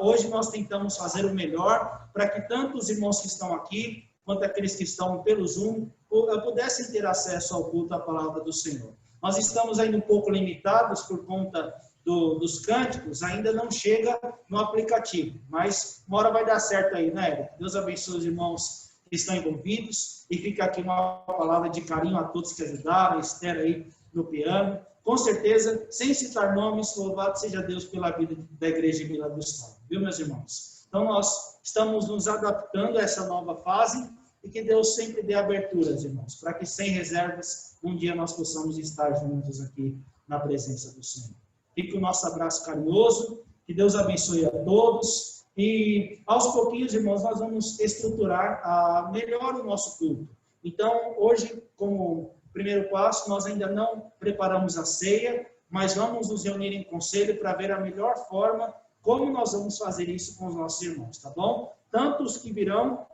hoje nós tentamos fazer o melhor para que tanto os irmãos que estão aqui, quanto aqueles que estão pelo Zoom, pudessem ter acesso ao culto à palavra do Senhor. Nós estamos ainda um pouco limitados por conta dos cânticos, ainda não chega no aplicativo, mas uma hora vai dar certo aí, né, Érico? Deus abençoe os irmãos que estão envolvidos, e fica aqui uma palavra de carinho a todos que ajudaram, a Esther aí no piano, com certeza, sem citar nomes, louvado seja Deus pela vida da igreja de Vila do Estado, viu, meus irmãos? Então, nós estamos nos adaptando a essa nova fase, e que Deus sempre dê aberturas, irmãos, para que sem reservas, um dia nós possamos estar juntos aqui na presença do Senhor. Fica o nosso abraço carinhoso, que Deus abençoe a todos. E aos pouquinhos, irmãos, nós vamos estruturar melhor o nosso culto. Então, hoje, como primeiro passo, nós ainda não preparamos a ceia, mas vamos nos reunir em conselho para ver a melhor forma como nós vamos fazer isso com os nossos irmãos, tá bom? Tanto os que virão,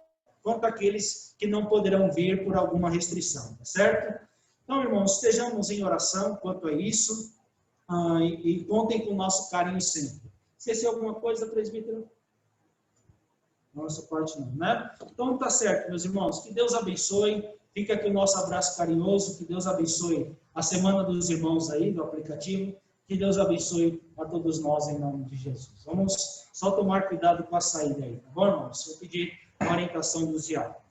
quanto aqueles que não poderão vir por alguma restrição, tá certo? Então, irmãos, estejamos em oração quanto a isso, e contem com o nosso carinho sempre. Esqueceu alguma coisa, presbítero? Nossa parte não, né? Então tá certo, meus irmãos. Que Deus abençoe. Fica aqui o nosso abraço carinhoso. Que Deus abençoe a semana dos irmãos aí do aplicativo. Que Deus abençoe a todos nós em nome de Jesus. Vamos só tomar cuidado com a saída aí, tá bom, irmãos? Vou pedir a orientação do diácono.